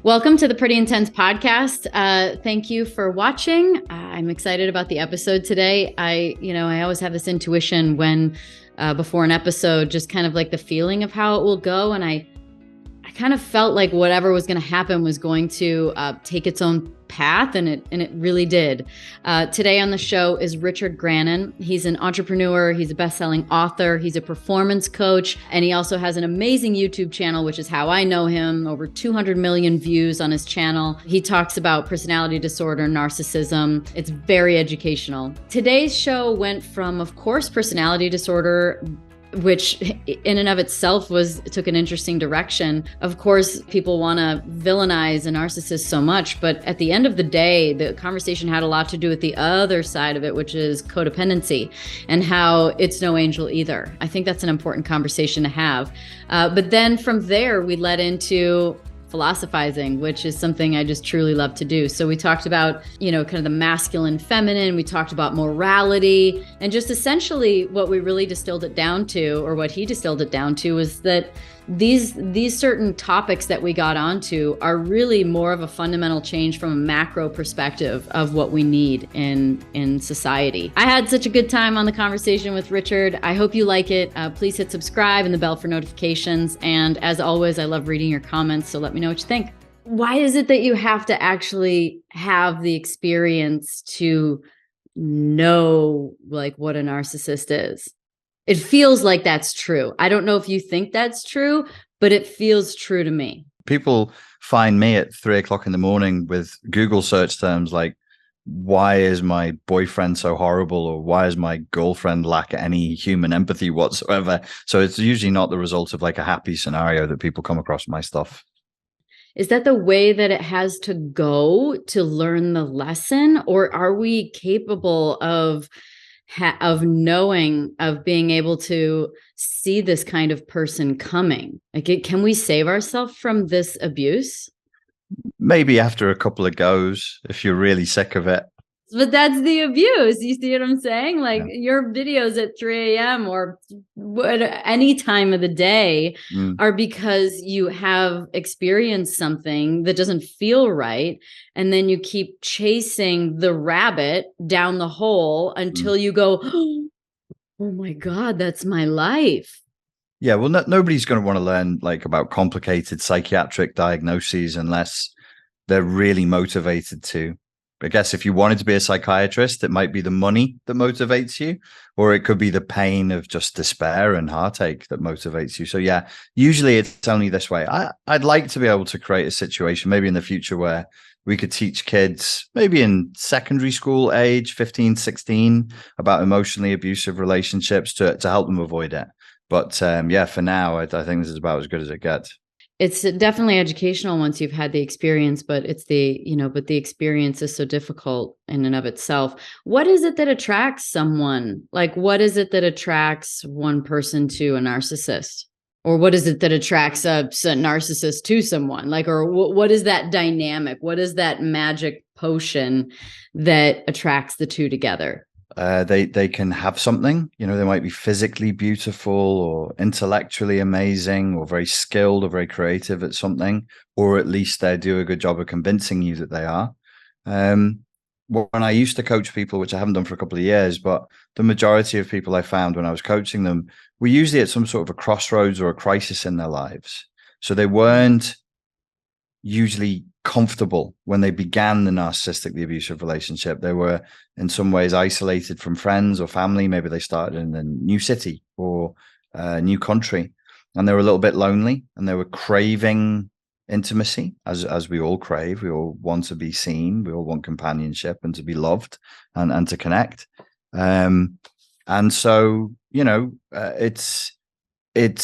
Welcome to the Pretty Intense podcast. Thank you for watching. I'm excited about the episode today. I always have this intuition when before an episode, just kind of like the feeling of how it will go. And I kind of felt like whatever was going to happen was going to take its own path, and it really did. Today on the show is Richard Grannon. He's an entrepreneur. He's a best-selling author. He's a performance coach, and he also has an amazing YouTube channel, which is how I know him. Over 200 million views on his channel. He talks about personality disorder, narcissism. It's very educational. Today's show went from, of course, personality disorder, which in and of itself took an interesting direction. Of course, people want to villainize a narcissist so much, but at the end of the day, the conversation had a lot to do with the other side of it, which is codependency and how it's no angel either. I think that's an important conversation to have. But then from there, we led into philosophizing, which is something I just truly love to do. So we talked about, kind of the masculine, feminine. We talked about morality, and just essentially what we really distilled it down to, or what he distilled it down to, was that these certain topics that we got onto are really more of a fundamental change from a macro perspective of what we need in society. I had such a good time on the conversation with Richard. I hope you like it. Please hit subscribe and the bell for notifications. And as always, I love reading your comments, so let me know what you think. Why is it that you have to actually have the experience to know what a narcissist is? It feels like that's true. I don't know if you think that's true, but it feels true to me. People find me at 3:00 in the morning with Google search terms like, why is my boyfriend so horrible? Or why does my girlfriend lack any human empathy whatsoever? So it's usually not the result of like a happy scenario that people come across my stuff. Is that the way that it has to go to learn the lesson? Or are we capable of knowing, of being able to see this kind of person coming? Like, can we save ourselves from this abuse? Maybe after a couple of goes, if you're really sick of it. But that's the abuse. You see what I'm saying? Like, your videos at 3 a.m. or any time of the day are because you have experienced something that doesn't feel right. And then you keep chasing the rabbit down the hole until you go, oh my God, that's my life. Yeah, well, nobody's going to want to learn about complicated psychiatric diagnoses unless they're really motivated to. I guess if you wanted to be a psychiatrist, it might be the money that motivates you, or it could be the pain of just despair and heartache that motivates you. So yeah, usually it's only this way. I'd like to be able to create a situation maybe in the future where we could teach kids maybe in secondary school age, 15, 16, about emotionally abusive relationships to help them avoid it. But for now, I think this is about as good as it gets. It's definitely educational once you've had the experience, but it's but the experience is so difficult in and of itself. What is it that attracts someone? Like, what is it that attracts one person to a narcissist? Or what is it that attracts a narcissist to someone? Or what is that dynamic? What is that magic potion that attracts the two together? They can have something, they might be physically beautiful or intellectually amazing or very skilled or very creative at something, or at least they do a good job of convincing you that they are. When I used to coach people, which I haven't done for a couple of years, but the majority of people I found when I was coaching them were usually at some sort of a crossroads or a crisis in their lives. So they weren't usually comfortable when they began the narcissistically abusive relationship. They were in some ways isolated from friends or family. Maybe they started in a new city or a new country, and they were a little bit lonely, and they were craving intimacy, as we all crave. We all want to be seen. We all want companionship and to be loved and to connect. And so, it's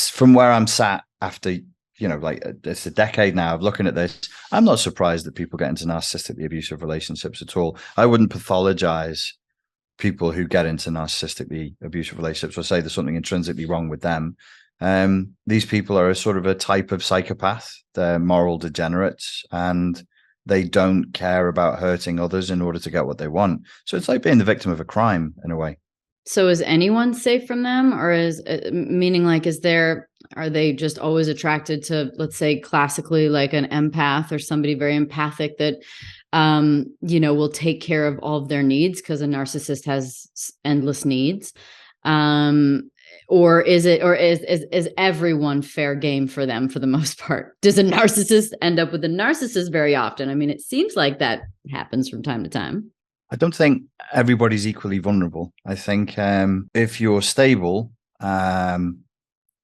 from where I'm sat after it's a decade now of looking at this. I'm not surprised that people get into narcissistically abusive relationships at all. I wouldn't pathologize people who get into narcissistically abusive relationships or say there's something intrinsically wrong with them. These people are a sort of a type of psychopath. They're moral degenerates, and they don't care about hurting others in order to get what they want. So it's like being the victim of a crime in a way. So is anyone safe from them, or is there Are they just always attracted to, let's say, classically like an empath or somebody very empathic that, will take care of all of their needs because a narcissist has endless needs? Or is everyone fair game for them for the most part? Does a narcissist end up with a narcissist very often? I mean, it seems like that happens from time to time. I don't think everybody's equally vulnerable. I think if you're stable, and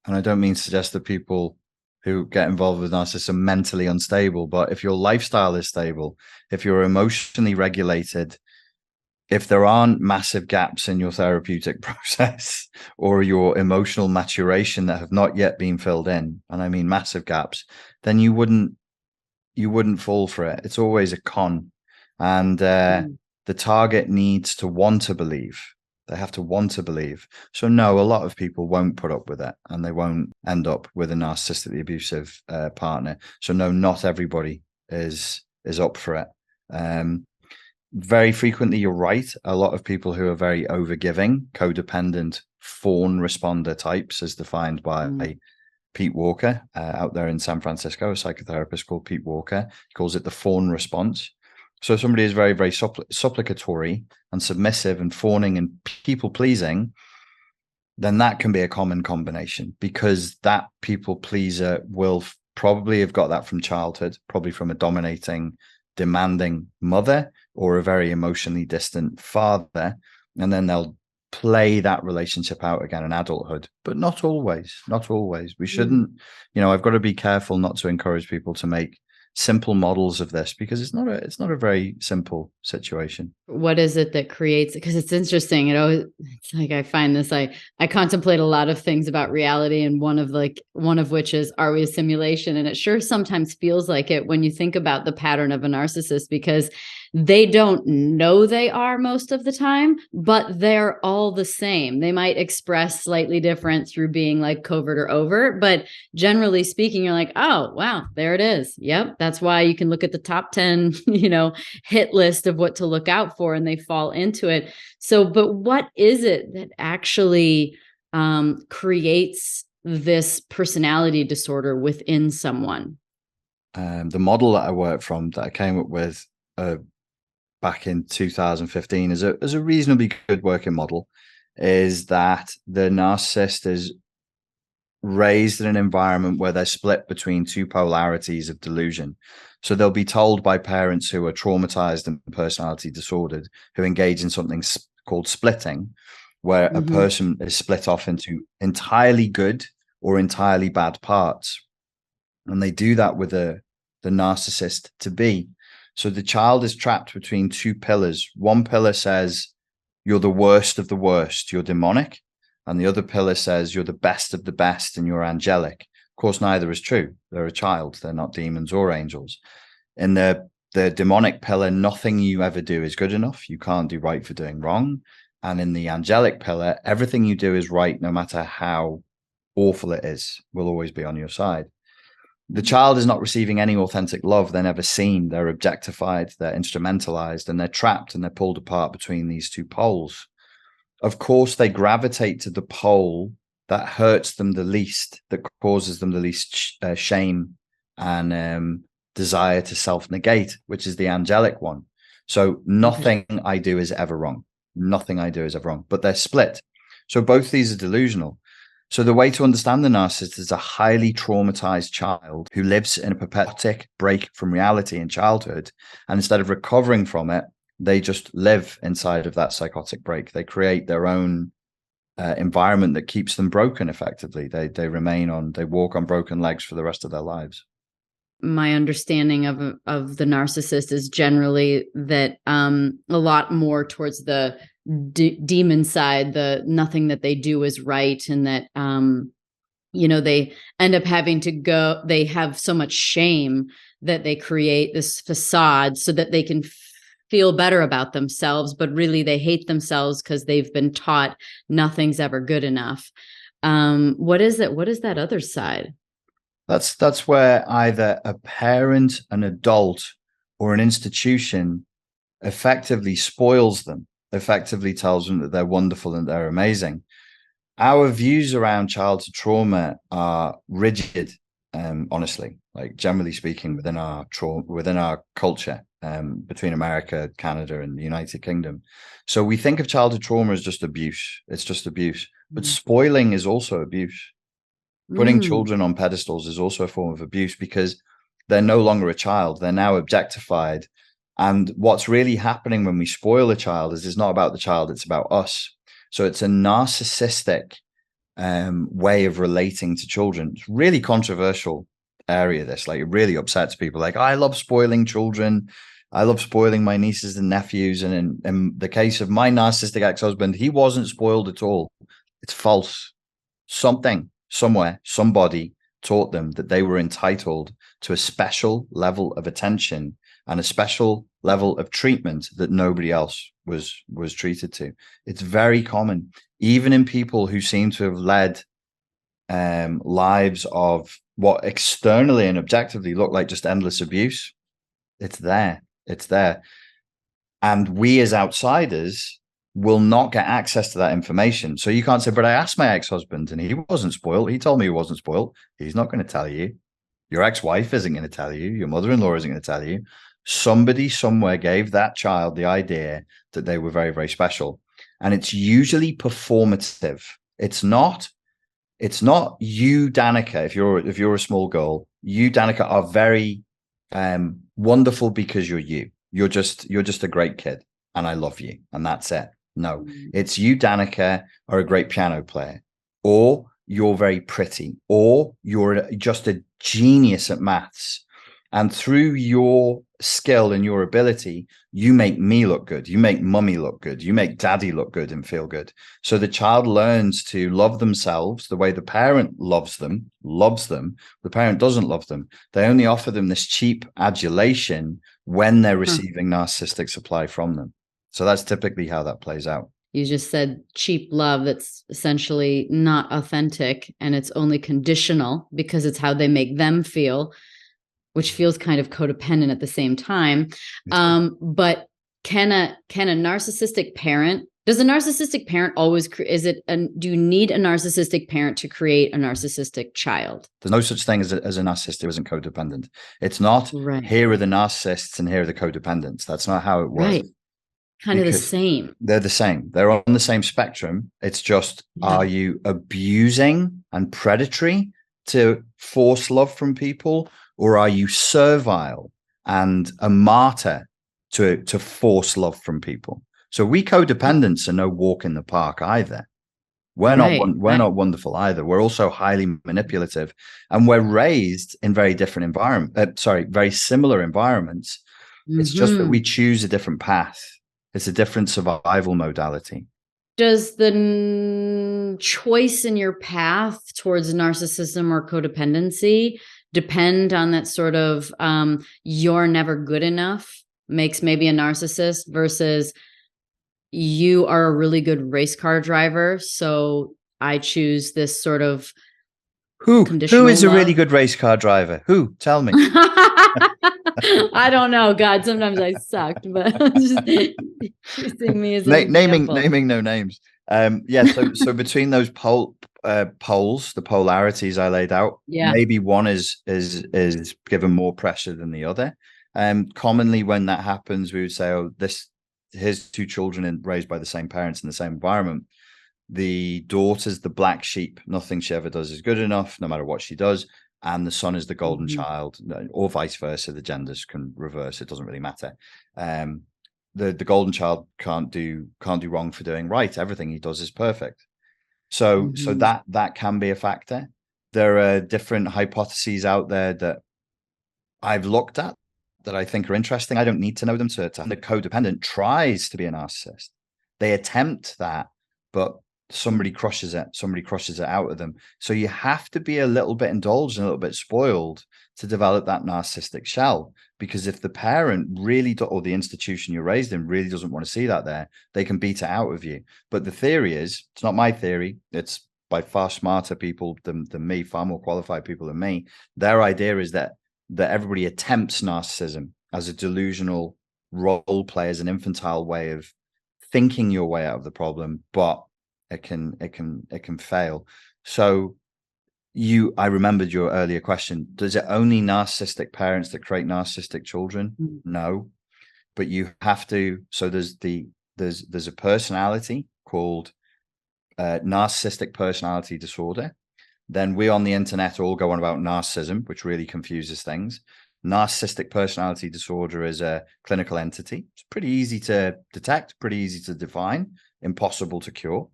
I don't mean to suggest that people who get involved with narcissists are mentally unstable, but if your lifestyle is stable, if you're emotionally regulated, if there aren't massive gaps in your therapeutic process or your emotional maturation that have not yet been filled in, and I mean massive gaps, then you wouldn't fall for it. It's always a con. And the target needs to want to believe. They have to want to believe. So no, a lot of people won't put up with it and they won't end up with a narcissistically abusive partner. So no, not everybody is up for it. Very frequently, you're right. A lot of people who are very overgiving, codependent, fawn responder types, as defined by Pete Walker out there in San Francisco, a psychotherapist called Pete Walker. He calls it the fawn response. So somebody is very, very supplicatory and submissive and fawning and people-pleasing, then that can be a common combination, because that people-pleaser will probably have got that from childhood, probably from a dominating, demanding mother or a very emotionally distant father, and then they'll play that relationship out again in adulthood, but not always. We shouldn't, I've got to be careful not to encourage people to make simple models of this, because it's not a very simple situation. What is it that creates, because it's interesting, it's like I find this, I contemplate a lot of things about reality, and one of which is, are we a simulation? And it sure sometimes feels like it when you think about the pattern of a narcissist, because they don't know they are most of the time, but they're all the same. They might express slightly different through being like covert or overt, but generally speaking, you're like, oh, wow, there it is. Yep. That's why you can look at the top 10, hit list of what to look out for, and they fall into it. So, but what is it that actually creates this personality disorder within someone? The model that I worked from, that I came up with back in 2015 is a reasonably good working model, is that the narcissist is raised in an environment where they're split between two polarities of delusion. So they'll be told by parents who are traumatized and personality disordered, who engage in something called splitting, where a person is split off into entirely good or entirely bad parts. And they do that with the narcissist to be. So the child is trapped between two pillars. One pillar says, you're the worst of the worst, you're demonic. And the other pillar says, you're the best of the best and you're angelic. Of course, neither is true. They're a child. They're not demons or angels. In the demonic pillar, nothing you ever do is good enough. You can't do right for doing wrong. And in the angelic pillar, everything you do is right, no matter how awful it is, will always be on your side. The child is not receiving any authentic love. They're never seen. They're objectified. They're instrumentalized, and they're trapped and they're pulled apart between these two poles. Of course, they gravitate to the pole that hurts them the least, that causes them the least shame and desire to self-negate, which is the angelic one. So nothing I do is ever wrong. Nothing I do is ever wrong, but they're split. So both these are delusional. So the way to understand the narcissist is a highly traumatized child who lives in a perpetual break from reality in childhood. And instead of recovering from it, they just live inside of that psychotic break. They create their own environment that keeps them broken effectively. They walk on broken legs for the rest of their lives. My understanding of the narcissist is generally that a lot more towards the demon side, the nothing that they do is right, and that they end up having to go, they have so much shame that they create this facade so that they can feel better about themselves, but really they hate themselves because they've been taught nothing's ever good enough. What is that other side? That's where either a parent, an adult, or an institution effectively spoils them, effectively tells them that they're wonderful and they're amazing. our views around childhood trauma are rigid, honestly, like generally speaking, within our culture, between America, Canada, and the United Kingdom. So we think of childhood trauma as just abuse. It's just abuse. But spoiling is also abuse. Putting children on pedestals is also a form of abuse, because they're no longer a child. They're now objectified. And what's really happening when we spoil a child is it's not about the child, it's about us. So it's a narcissistic way of relating to children. It's really controversial area, this. Like, it really upsets people. Like, I love spoiling children. I love spoiling my nieces and nephews. And in the case of my narcissistic ex-husband, he wasn't spoiled at all. It's false. Something, somewhere, somebody taught them that they were entitled to a special level of attention and a special level of treatment that nobody else was treated to. It's very common, even in people who seem to have led lives of what externally and objectively look like just endless abuse. It's there. It's there. And we as outsiders will not get access to that information. So you can't say, but I asked my ex-husband and he wasn't spoiled. He told me he wasn't spoiled. He's not going to tell you. Your ex-wife isn't going to tell you. Your mother-in-law isn't going to tell you. Somebody somewhere gave that child the idea that they were very, very special. And it's usually performative. It's not you, Danica. If you're a small girl, you, Danica, are very wonderful because you're you. You're just a great kid, and I love you, and that's it. No, it's you, Danica, are a great piano player, or you're very pretty, or you're just a genius at maths. And through your skill and your ability, you make me look good. You make mummy look good. You make daddy look good and feel good. So the child learns to love themselves the way the parent loves them. The parent doesn't love them. They only offer them this cheap adulation when they're receiving narcissistic supply from them. So that's typically how that plays out. You just said cheap love that's essentially not authentic, and it's only conditional because it's how they make them feel, which feels kind of codependent at the same time. But can a narcissistic parent, does a narcissistic parent always, do you need a narcissistic parent to create a narcissistic child? There's no such thing as a narcissist who isn't codependent. It's not, here are the narcissists and here are the codependents. That's not how it works. Right. Kind of the same. They're the same. They're on the same spectrum. It's just, are you abusing and predatory to force love from people? Or are you servile and a martyr to force love from people? So we codependents are no walk in the park either. We're not wonderful either. We're also highly manipulative, and we're raised in very different very similar environments. It's just that we choose a different path. It's a different survival modality. Does the choice in your path towards narcissism or codependency depend on that sort of you're never good enough makes maybe a narcissist versus you are a really good race car driver, so I choose this sort of who is a really good race car driver? Who? Tell me. I don't know. God, sometimes I sucked, but just using me as naming no names. So between those poles, the polarities I laid out, maybe one is given more pressure than the other. Commonly when that happens, we would say, oh, here's two children raised by the same parents in the same environment. The daughter's the black sheep. Nothing she ever does is good enough, no matter what she does. And the son is the golden child, or vice versa. The genders can reverse. It doesn't really matter. The golden child can't do wrong for doing right. Everything he does is perfect. So that can be a factor. There are different hypotheses out there that I've looked at that I think are interesting. I don't need to know them to the codependent tries to be a narcissist. They attempt that, but somebody crushes it out of them. So you have to be a little bit indulged and a little bit spoiled to develop that narcissistic shell, because if the parent really or the institution you're raised in really doesn't want to see that there, they can beat it out of you. But the theory is, it's not my theory, it's by far smarter people than me, far more qualified people than me. Their idea is that everybody attempts narcissism as a delusional role play, as an infantile way of thinking your way out of the problem, but it can fail. So I remembered your earlier question. Does it only narcissistic parents that create narcissistic children? No, but you have to. So there's a personality called narcissistic personality disorder. Then we on the internet all go on about narcissism, which really confuses things. Narcissistic personality disorder is a clinical entity. It's pretty easy to detect, pretty easy to define, impossible to cure,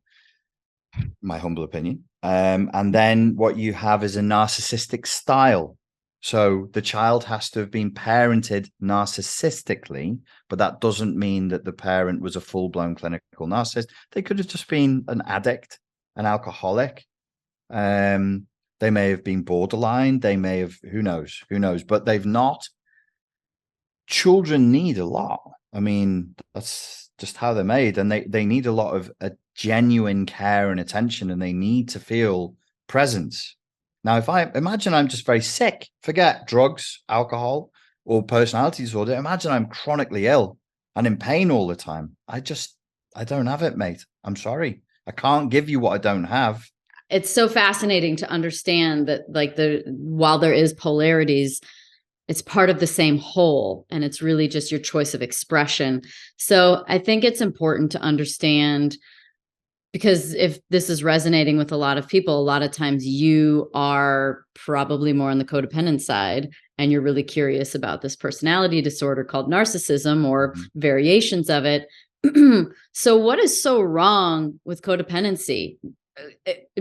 my humble opinion. And then what you have is a narcissistic style. So the child has to have been parented narcissistically, but that doesn't mean that the parent was a full-blown clinical narcissist. They could have just been an addict, an alcoholic. They may have been borderline. They may have, who knows, but they've not. Children need a lot. I mean, that's just how they're made. And they need a lot of a genuine care and attention, and they need to feel presence. Now, if I imagine I'm just very sick, forget drugs, alcohol, or personality disorder. Imagine I'm chronically ill and in pain all the time. I don't have it, mate. I'm sorry. I can't give you what I don't have. It's so fascinating to understand that, like, while there is polarities, it's part of the same whole, and it's really just your choice of expression. So I think it's important to understand, because if this is resonating with a lot of people, a lot of times you are probably more on the codependent side, and you're really curious about this personality disorder called narcissism, or variations of it. So what is so wrong with codependency?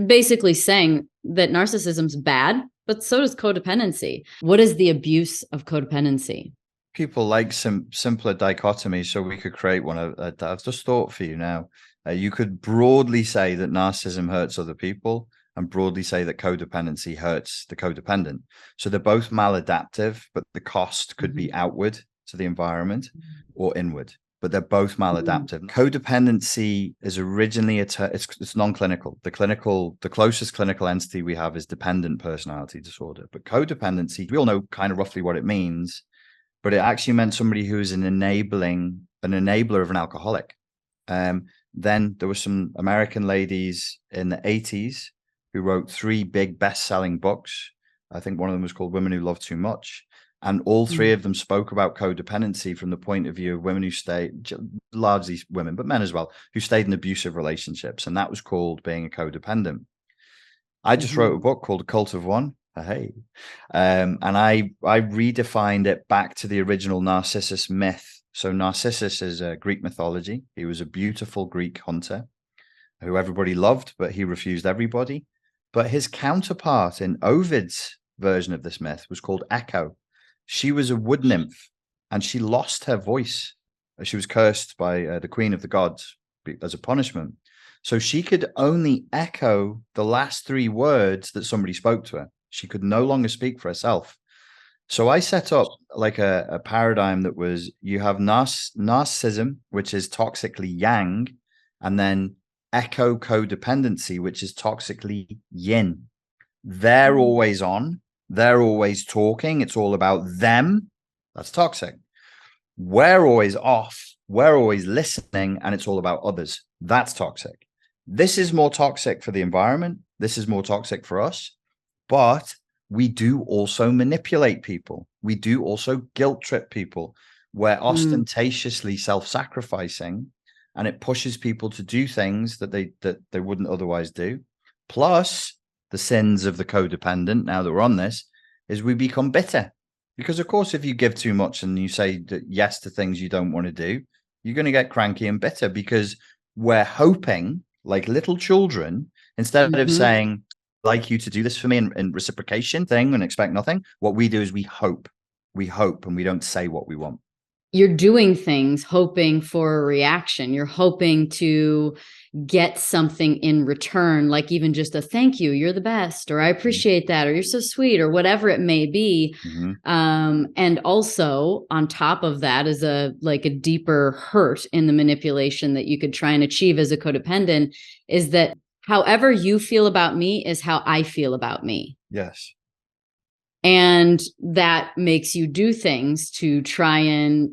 Basically saying that narcissism's bad, but so does codependency. What is the abuse of codependency? People like some simpler dichotomies, so we could create one. I've just thought for you now. You could broadly say that narcissism hurts other people, and broadly say that codependency hurts the codependent. So they're both maladaptive, but the cost could be outward to the environment or inward. But they're both maladaptive. Codependency is originally it's non-clinical. The closest clinical entity we have is dependent personality disorder. But codependency, we all know kind of roughly what it means, but it actually meant somebody who is an enabler of an alcoholic. Then there were some American ladies in the 80s who wrote 3 big best-selling books. I think one of them was called Women Who Love Too Much. And all 3 of them spoke about codependency from the point of view of women who stayed, largely women, but men as well, who stayed in abusive relationships. And that was called being a codependent. I just wrote a book called The Cult of One. Hey. And I redefined it back to the original Narcissus myth. So Narcissus is a Greek mythology. He was a beautiful Greek hunter who everybody loved, but he refused everybody. But his counterpart in Ovid's version of this myth was called Echo. She was a wood nymph, and she lost her voice. She was cursed by the queen of the gods as a punishment. So she could only echo the last 3 words that somebody spoke to her. She could no longer speak for herself. So I set up like a paradigm that was, you have narcissism, which is toxically yang, and then echo codependency, which is toxically yin. They're always on. They're always talking. It's all about them. That's toxic. We're always off. We're always listening, and it's all about others. That's toxic. This is more toxic for the environment. This is more toxic for us. But we do also manipulate people. We do also guilt trip people. We're ostentatiously self-sacrificing, and it pushes people to do things that they wouldn't otherwise do. Plus, the sins of the codependent, now that we're on this, is we become bitter. Because, of course, if you give too much and you say yes to things you don't want to do, you're going to get cranky and bitter, because we're hoping, like little children, instead of saying, I'd like you to do this for me in reciprocation thing and expect nothing, what we do is we hope, and we don't say what we want. You're doing things hoping for a reaction. You're hoping to get something in return, like even just a thank you, you're the best, or I appreciate that, or you're so sweet, or whatever it may be. And also on top of that is a deeper hurt in the manipulation that you could try and achieve as a codependent, is that however you feel about me is how I feel about me. Yes. And that makes you do things to try and,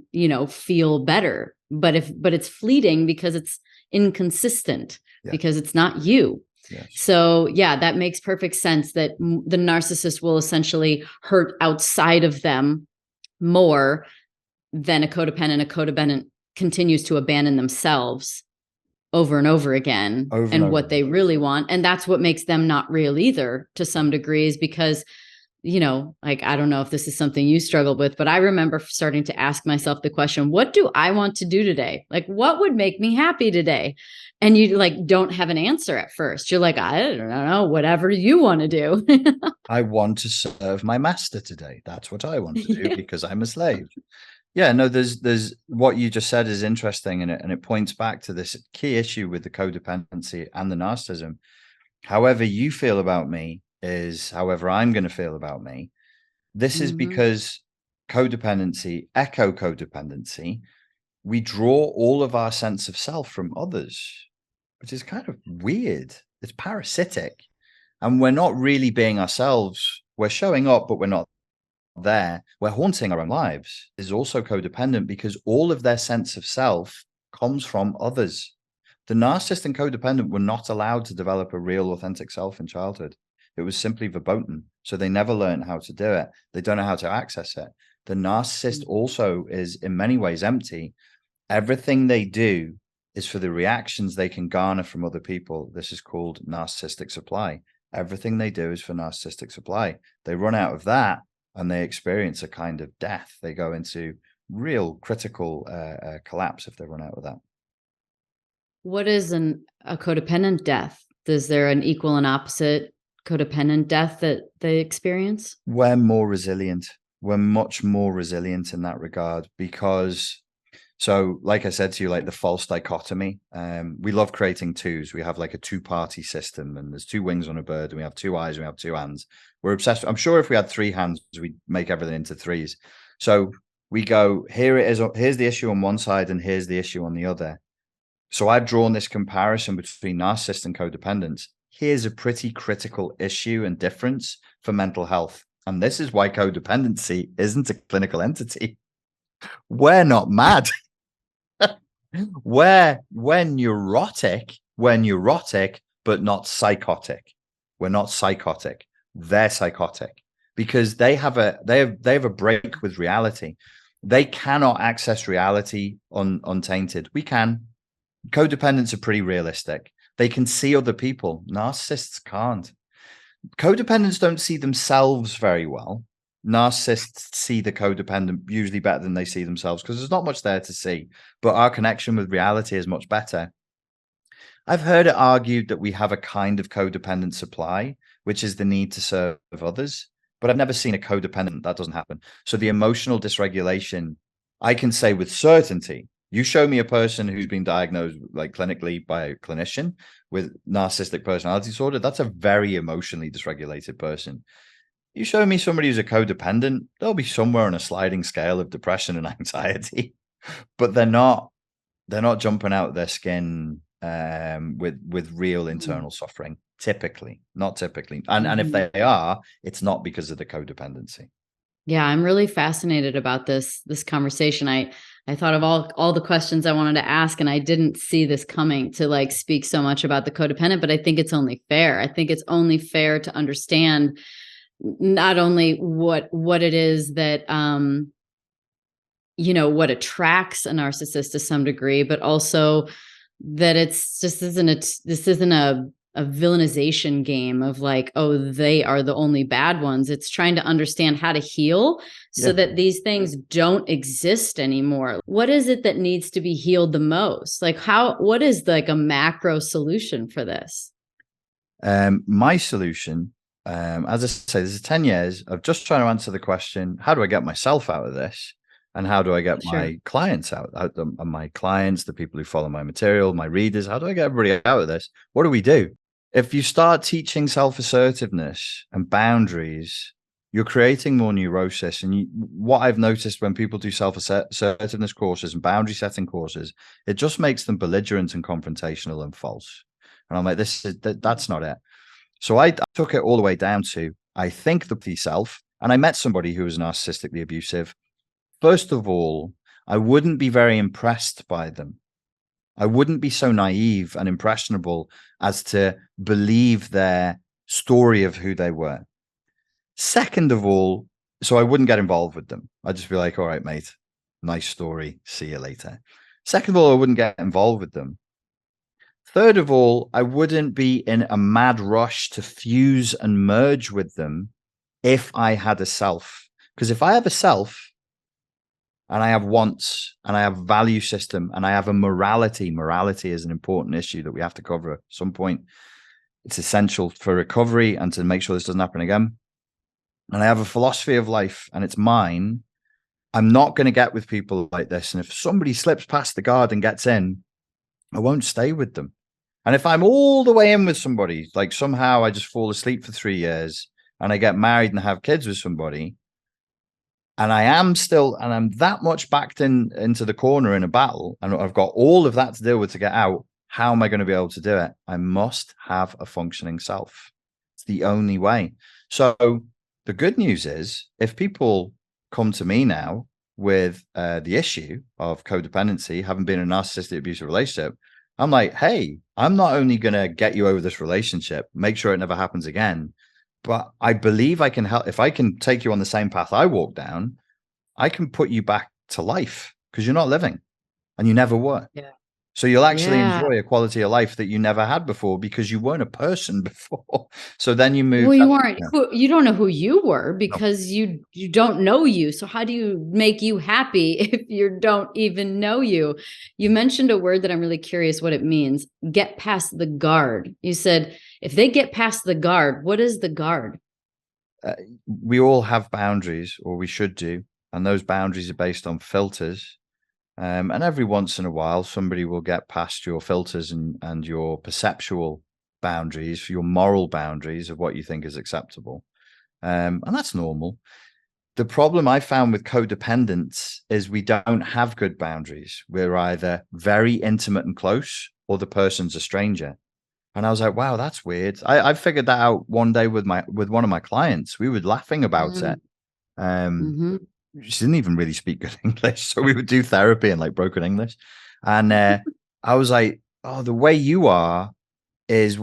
feel better. But it's fleeting because it's inconsistent, because it's not you. Yes. So yeah, that makes perfect sense that the narcissist will essentially hurt outside of them more than a codependent. A codependent continues to abandon themselves over and over again and what they really want. And that's what makes them not real either, to some degrees, because, you know, like, I don't know if this is something you struggled with, but I remember starting to ask myself the question, what do I want to do today? Like, what would make me happy today? And you like don't have an answer at first. You're like, I don't know, whatever you want to do. I want to serve my master today. That's what I want to do because I'm a slave. Yeah, no, there's what you just said is interesting, and it points back to this key issue with the codependency and the narcissism. However you feel about me is however I'm going to feel about me. This is because codependency, echo codependency, we draw all of our sense of self from others, which is kind of weird. It's parasitic, and we're not really being ourselves. We're showing up, but we're not there. We're haunting our own lives. Is also codependent because all of their sense of self comes from others. The narcissist and codependent were not allowed to develop a real authentic self in childhood. It was simply verboten. So they never learned how to do it. They don't know how to access it. The narcissist also is in many ways empty. Everything they do is for the reactions they can garner from other people. This is called narcissistic supply. Everything they do is for narcissistic supply. They run out of that, and they experience a kind of death. They go into real critical collapse if they run out of that. What is a codependent death? Is there an equal and opposite codependent death that they experience? We're more resilient. We're much more resilient in that regard because, so like I said to you, like the false dichotomy, we love creating twos. We have like a two-party system, and there's two wings on a bird, and we have two eyes, and we have two hands. We're obsessed. I'm sure if we had three hands, we'd make everything into threes. So we go, here it is. Here's the issue on one side, and here's the issue on the other. So I've drawn this comparison between narcissists and codependents. Here's a pretty critical issue and difference for mental health. And this is why codependency isn't a clinical entity. We're not mad. we're neurotic, but not psychotic. We're not psychotic. They're psychotic because they have a break with reality. They cannot access reality untainted. We can. Codependents are pretty realistic. They can see other people. Narcissists can't. Codependents don't see themselves very well. Narcissists see the codependent usually better than they see themselves because there's not much there to see, but our connection with reality is much better. I've heard it argued that we have a kind of codependent supply, which is the need to serve others, but I've never seen a codependent. That doesn't happen. So the emotional dysregulation, I can say with certainty, you show me a person who's been diagnosed like clinically by a clinician with narcissistic personality disorder, that's a very emotionally dysregulated person. You show me somebody who's a codependent, they'll be somewhere on a sliding scale of depression and anxiety, but they're not jumping out of their skin with real internal suffering, typically, not typically. And if they are, it's not because of the codependency. Yeah, I'm really fascinated about this conversation. I thought of all the questions I wanted to ask, and I didn't see this coming to like speak so much about the codependent, but I think it's only fair. I think it's only fair to understand not only what it is that you know, what attracts a narcissist to some degree, but also that this isn't a villainization game of like, oh, they are the only bad ones. It's trying to understand how to heal so that these things don't exist anymore. What is it that needs to be healed the most? Like what is like a macro solution for this? My solution, as I say, this is 10 years of just trying to answer the question, how do I get myself out of this? And how do I get my clients out? My clients, the people who follow my material, my readers, how do I get everybody out of this? What do we do? If you start teaching self-assertiveness and boundaries, you're creating more neurosis. And what I've noticed when people do self-assertiveness courses and boundary setting courses, it just makes them belligerent and confrontational and false. And I'm like, that's not it. So I took it all the way down to, I think the self, and I met somebody who was narcissistically abusive. First of all, I wouldn't be very impressed by them I wouldn't be so naive and impressionable as to believe their story of who they were. Second of all, so I wouldn't get involved with them. I'd just be like, all right, mate, nice story. See you later. Second of all, I wouldn't get involved with them. Third of all, I wouldn't be in a mad rush to fuse and merge with them if I had a self. Because if I have a self and I have wants and I have value system and I have a morality is an important issue that we have to cover at some point. It's essential for recovery and to make sure this doesn't happen again. And I have a philosophy of life and it's mine. I'm not going to get with people like this. And if somebody slips past the guard and gets in, I won't stay with them. And if I'm all the way in with somebody, like somehow I just fall asleep for 3 years and I get married and have kids with somebody, and I am still, and I'm that much backed into the corner in a battle, and I've got all of that to deal with to get out, how am I going to be able to do it? I must have a functioning self. It's the only way. So the good news is, if people come to me now with the issue of codependency, having been in a narcissistic abusive relationship, I'm like, hey, I'm not only going to get you over this relationship, make sure it never happens again, but I believe I can help. If I can take you on the same path I walked down, I can put you back to life because you're not living and you never were. Yeah. So you'll actually enjoy a quality of life that you never had before because you weren't a person before. So then you move. Well, you weren't. You don't know who you were because you don't know you. So how do you make you happy if you don't even know you? You mentioned a word that I'm really curious what it means. Get past the guard. You said if they get past the guard, what is the guard? We all have boundaries, or we should do, and those boundaries are based on filters. And every once in a while, somebody will get past your filters and your perceptual boundaries, your moral boundaries of what you think is acceptable. And that's normal. The problem I found with codependents is we don't have good boundaries. We're either very intimate and close, or the person's a stranger. And I was like, wow, that's weird. I figured that out one day with one of my clients. We were laughing about it. She didn't even really speak good English. So we would do therapy in like broken English. And I was like, oh, the way you are is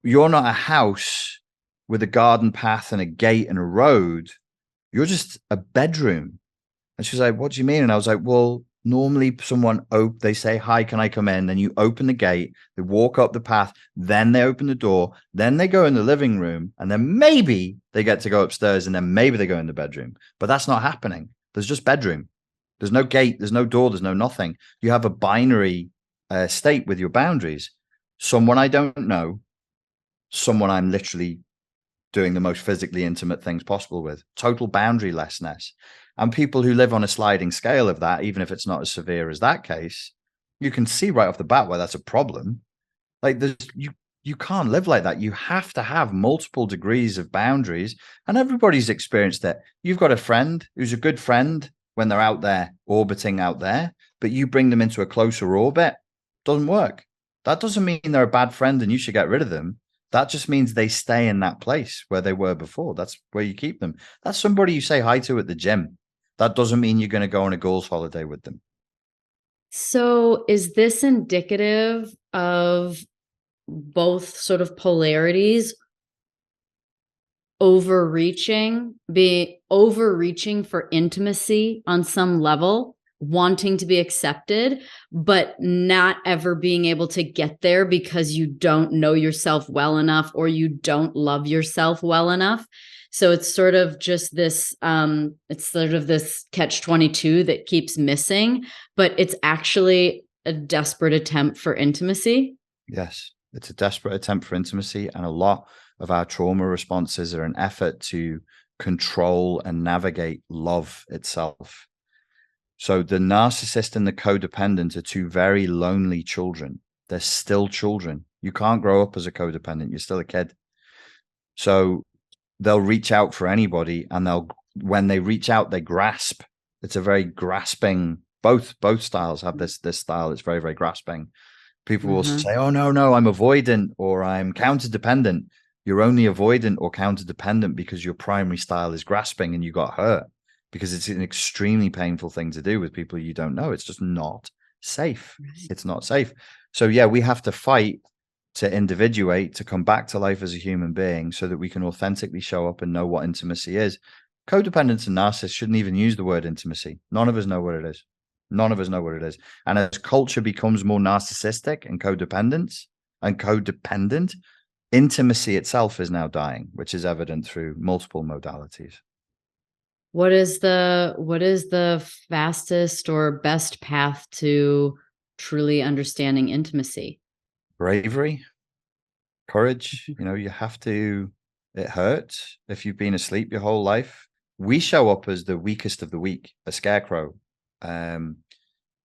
you're not a house with a garden path and a gate and a road. You're just a bedroom. And she was like, what do you mean? And I was like, well, normally someone, they say, hi, can I come in? Then you open the gate, they walk up the path, then they open the door, then they go in the living room, and then maybe they get to go upstairs, and then maybe they go in the bedroom. But that's not happening. There's just bedroom. There's no gate, there's no door, there's no nothing. You have a binary state with your boundaries. Someone I don't know, someone I'm literally doing the most physically intimate things possible with. Total boundarylessness. And people who live on a sliding scale of that, even if it's not as severe as that case, you can see right off the bat why that's a problem. Like you can't live like that. You have to have multiple degrees of boundaries, and everybody's experienced it. You've got a friend who's a good friend when they're out there orbiting out there, but you bring them into a closer orbit, doesn't work. That doesn't mean they're a bad friend and you should get rid of them. That just means they stay in that place where they were before. That's where you keep them. That's somebody you say hi to at the gym. That doesn't mean you're going to go on a goals holiday with them. So is this indicative of both sort of polarities, overreaching for intimacy on some level, wanting to be accepted, but not ever being able to get there because you don't know yourself well enough or you don't love yourself well enough? So it's sort of just this, it's sort of this catch-22 that keeps missing, but it's actually a desperate attempt for intimacy. Yes, it's a desperate attempt for intimacy. And a lot of our trauma responses are an effort to control and navigate love itself. So the narcissist and the codependent are two very lonely children. They're still children. You can't grow up as a codependent. You're still a kid. So they'll reach out for anybody, and when they reach out, they grasp. It's a very grasping. Both styles have this style. It's very, very grasping. People will say, "Oh no, I'm avoidant or I'm counter-dependent." You're only avoidant or counter-dependent because your primary style is grasping, and you got hurt because it's an extremely painful thing to do with people you don't know. It's just not safe. It's not safe. So yeah, we have to fight to individuate, to come back to life as a human being so that we can authentically show up and know what intimacy is. Codependents and narcissists shouldn't even use the word intimacy. None of us know what it is. None of us know what it is. And as culture becomes more narcissistic and codependent, intimacy itself is now dying, which is evident through multiple modalities. What is the fastest or best path to truly understanding intimacy? Bravery, courage. You know, you have to, it hurts if you've been asleep your whole life. We show up as the weakest of the weak, a scarecrow. Don't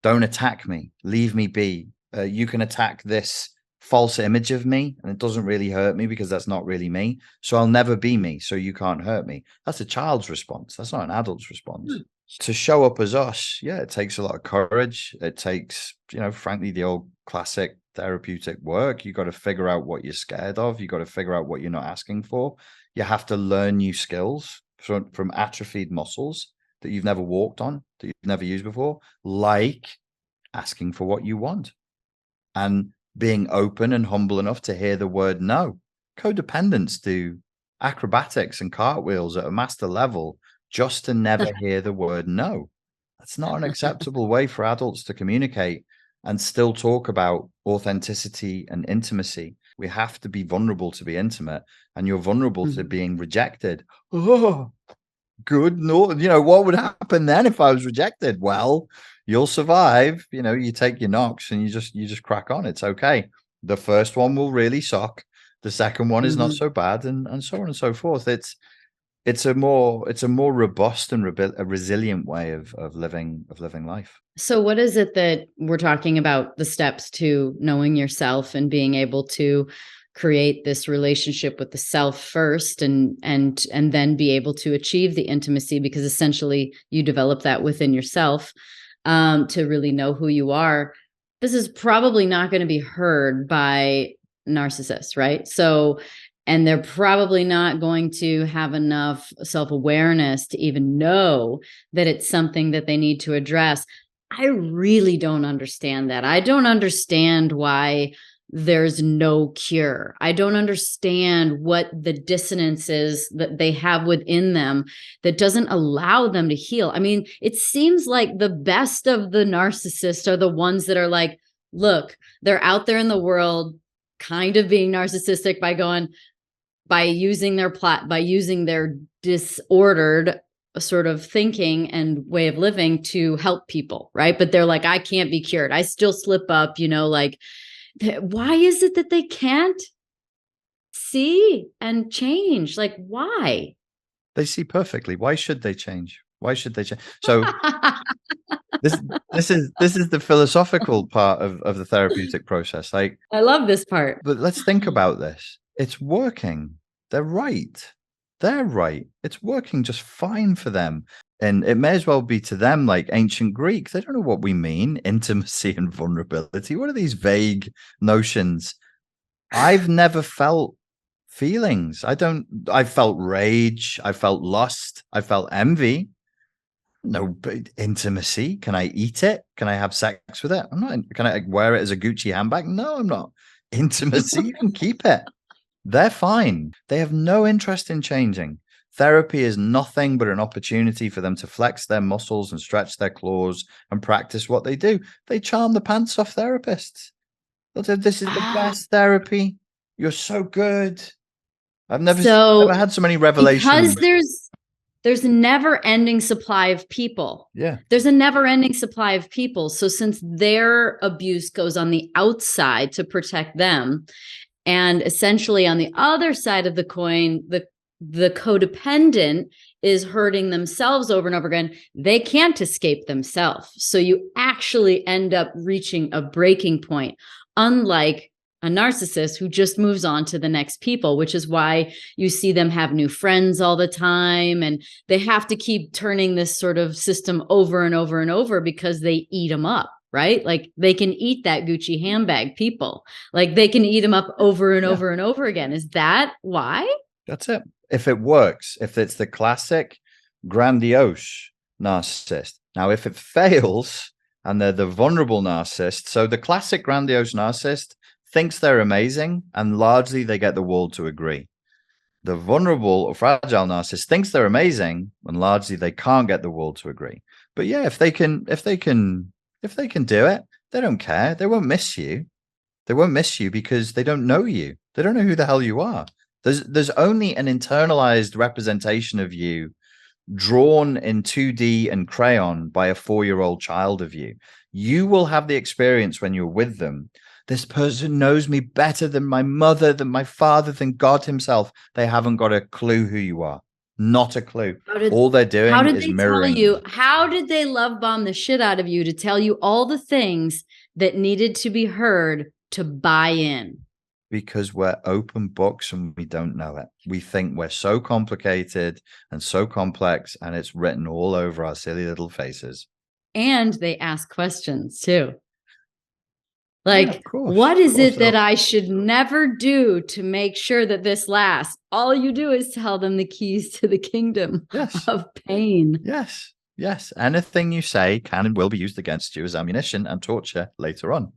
attack me, leave me be. You can attack this false image of me and it doesn't really hurt me because that's not really me. So I'll never be me. So you can't hurt me. That's a child's response. That's not an adult's response. To show up as us, yeah, it takes a lot of courage. It takes, you know, frankly, the old classic therapeutic work. You got to figure out what you're scared of. You got to figure out what you're not asking for. You have to learn new skills from atrophied muscles that you've never walked on, that you've never used before, like asking for what you want and being open and humble enough to hear the word no. Codependents do acrobatics and cartwheels at a master level just to never hear the word no. That's not an acceptable way for adults to communicate and still talk about authenticity and intimacy. We have to be vulnerable to be intimate, and you're vulnerable to being rejected. Oh, good. No, you know, what would happen then if I was rejected? Well, you'll survive. You know, you take your knocks and you just crack on. It's okay. The first one will really suck. The second one is not so bad, and so on and so forth. It's a more robust and a resilient way of living life. So what is it that we're talking about, the steps to knowing yourself and being able to create this relationship with the self first and then be able to achieve the intimacy, because essentially you develop that within yourself to really know who you are. This is probably not going to be heard by narcissists, right? So, and they're probably not going to have enough self-awareness to even know that it's something that they need to address. I really don't understand that. I don't understand why there's no cure. I don't understand what the dissonance is that they have within them that doesn't allow them to heal. I mean, it seems like the best of the narcissists are the ones that are like, look, they're out there in the world kind of being narcissistic by using their disordered sort of thinking and way of living to help people, right? But they're like, I can't be cured. I still slip up, you know, like, why is it that they can't see and change? Like, why? They see perfectly. Why should they change? Why should they change? So this is the philosophical part of the therapeutic process. Like, I love this part. But let's think about this. It's working. They're right. They're right. It's working just fine for them. And it may as well be to them like ancient Greek. They don't know what we mean, intimacy and vulnerability. What are these vague notions? I've never felt feelings. I felt rage. I felt lust. I felt envy. No, but intimacy. Can I eat it? Can I have sex with it? I'm not. Can I wear it as a Gucci handbag? No, I'm not. Intimacy, you can keep it. They're fine. They have no interest in changing. Therapy is nothing but an opportunity for them to flex their muscles and stretch their claws and practice what they do. They charm the pants off therapists. They'll say, this is the best therapy. You're so good. I've never had so many revelations. Because there's a never-ending supply of people. Yeah. There's a never-ending supply of people. So since their abuse goes on the outside to protect them, and essentially on the other side of the coin, the codependent is hurting themselves over and over again, they can't escape themselves. So you actually end up reaching a breaking point, unlike a narcissist who just moves on to the next people, which is why you see them have new friends all the time. And they have to keep turning this sort of system over and over and over because they eat them up, right? Like they can eat that Gucci handbag, people. Like they can eat them up over and over and over again. Is that why? That's it. If it works, if it's the classic grandiose narcissist. Now, if it fails and they're the vulnerable narcissist. So the classic grandiose narcissist thinks they're amazing, and largely they get the world to agree. The vulnerable or fragile narcissist thinks they're amazing, and largely they can't get the world to agree. But yeah, if they can do it, they don't care. They won't miss you. They won't miss you because they don't know you. They don't know who the hell you are. There's only an internalized representation of you drawn in 2D and crayon by a 4-year-old child of you. You will have the experience when you're with them. This person knows me better than my mother, than my father, than God himself. They haven't got a clue who you are. Not a clue. All they're doing is mirroring you. How did they love bomb the shit out of you to tell you all the things that needed to be heard to buy in? Because we're open books and we don't know it. We think we're so complicated and so complex, and it's written all over our silly little faces. And they ask questions too. Like, yeah, what is it that I should never do to make sure that this lasts? All you do is tell them the keys to the kingdom of pain. Yes. Yes. Anything you say can and will be used against you as ammunition and torture later on.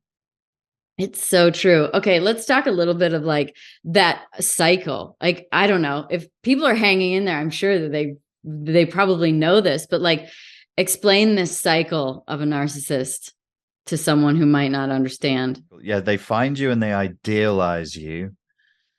It's so true. Okay, let's talk a little bit of like that cycle. Like, I don't know if people are hanging in there. I'm sure that they probably know this, but like, explain this cycle of a narcissist to someone who might not understand. Yeah, they find you and they idealize you.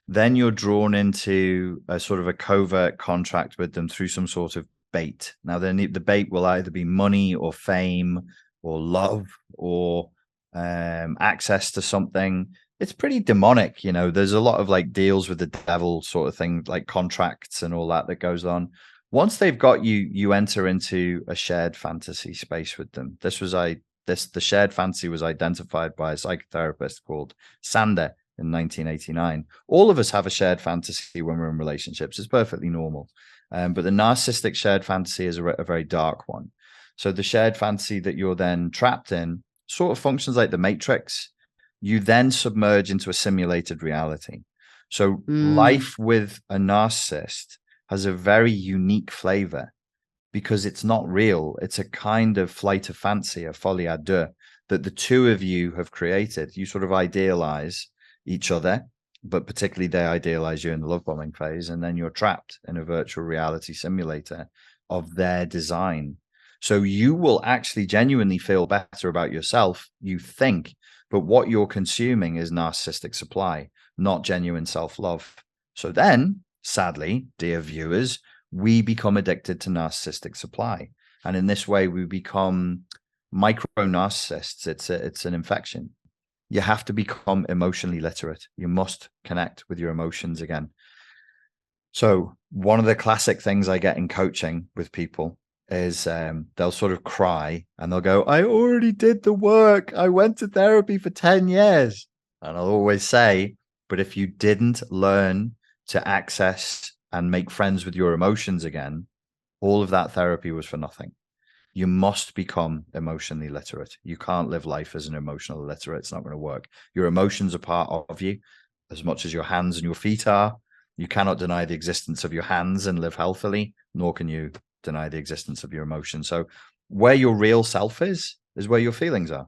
Then you're drawn into a sort of a covert contract with them through some sort of bait. Now, the bait will either be money or fame or love or access to something. It's pretty demonic, you know. There's a lot of like deals with the devil sort of thing, like contracts and all that goes on. Once they've got you, you enter into a shared fantasy space with them. The shared fantasy was identified by a psychotherapist called Sander in 1989. All of us have a shared fantasy when we're in relationships. It's perfectly normal. But the narcissistic shared fantasy is a very dark one. So the shared fantasy that you're then trapped in sort of functions like the Matrix. You then submerge into a simulated reality. So life with a narcissist has a very unique flavor because it's not real. It's a kind of flight of fancy, a folie à deux, that the two of you have created. You sort of idealize each other, but particularly they idealize you in the love bombing phase, and then you're trapped in a virtual reality simulator of their design. So you will actually genuinely feel better about yourself, you think, but what you're consuming is narcissistic supply, not genuine self-love. So then, sadly, dear viewers, we become addicted to narcissistic supply. And in this way, we become micro-narcissists. It's an infection. You have to become emotionally literate. You must connect with your emotions again. So one of the classic things I get in coaching with people is they'll sort of cry and they'll go, I already did the work. I went to therapy for 10 years. And I'll always say, but if you didn't learn to access and make friends with your emotions again, all of that therapy was for nothing. You must become emotionally literate. You can't live life as an emotional illiterate. It's not going to work. Your emotions are part of you as much as your hands and your feet are. You cannot deny the existence of your hands and live healthily, nor can you deny the existence of your emotions. So where your real self is where your feelings are.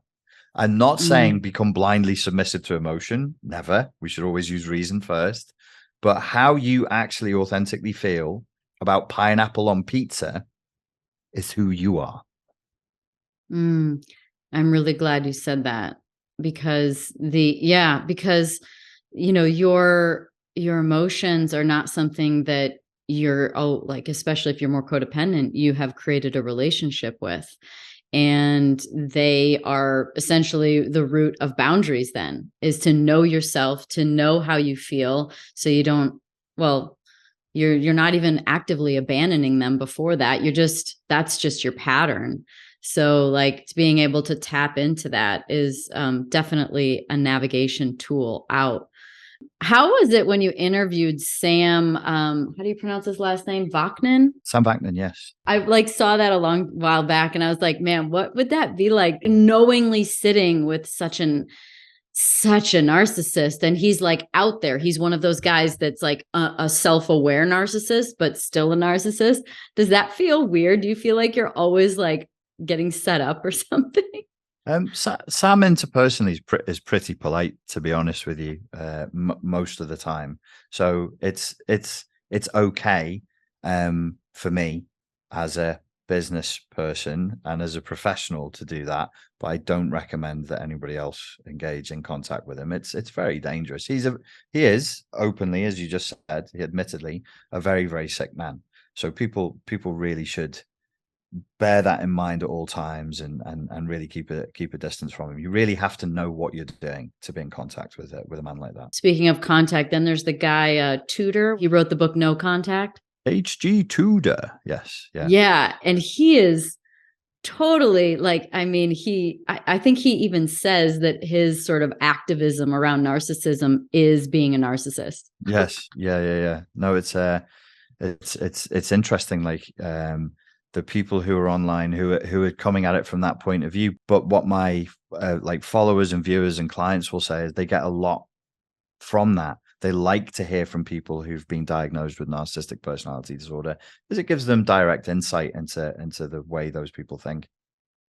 I'm not saying become blindly submissive to emotion. Never. We should always use reason first. But how you actually authentically feel about pineapple on pizza is who you are. I'm really glad you said that because because you know your emotions are not something that you're like, especially if you're more codependent, you have created a relationship with, and they are essentially the root of boundaries. Then is to know yourself, to know how you feel, so you don't, well, you're not even actively abandoning them before that. That's just your pattern. So like being able to tap into that is definitely a navigation tool out. How was it when you interviewed Sam? How do you pronounce his last name? Vaknin? Sam Vaknin, yes. I like saw that a long while back and I was like, man, what would that be like knowingly sitting with such a narcissist? And he's like out there. He's one of those guys that's like a self-aware narcissist, but still a narcissist. Does that feel weird? Do you feel like you're always like getting set up or something? Sam interpersonally is pretty polite, to be honest with you, most of the time. So it's okay for me as a business person and as a professional to do that, but I don't recommend that anybody else engage in contact with him. It's very dangerous. He is openly, as you just said, admittedly, a very, very sick man. So people really should bear that in mind at all times and really keep a distance from him. You really have to know what you're doing to be in contact with a man like that. Speaking of contact, then there's the guy Tudor. He wrote the book No Contact. H.G. Tudor. Yes. Yeah. Yeah. And he is totally like, I mean, I think he even says that his sort of activism around narcissism is being a narcissist. Yes. Yeah. No, it's interesting. Like, the people who are online who are coming at it from that point of view. But what my like followers and viewers and clients will say is they get a lot from that. They like to hear from people who've been diagnosed with narcissistic personality disorder, because it gives them direct insight into the way those people think.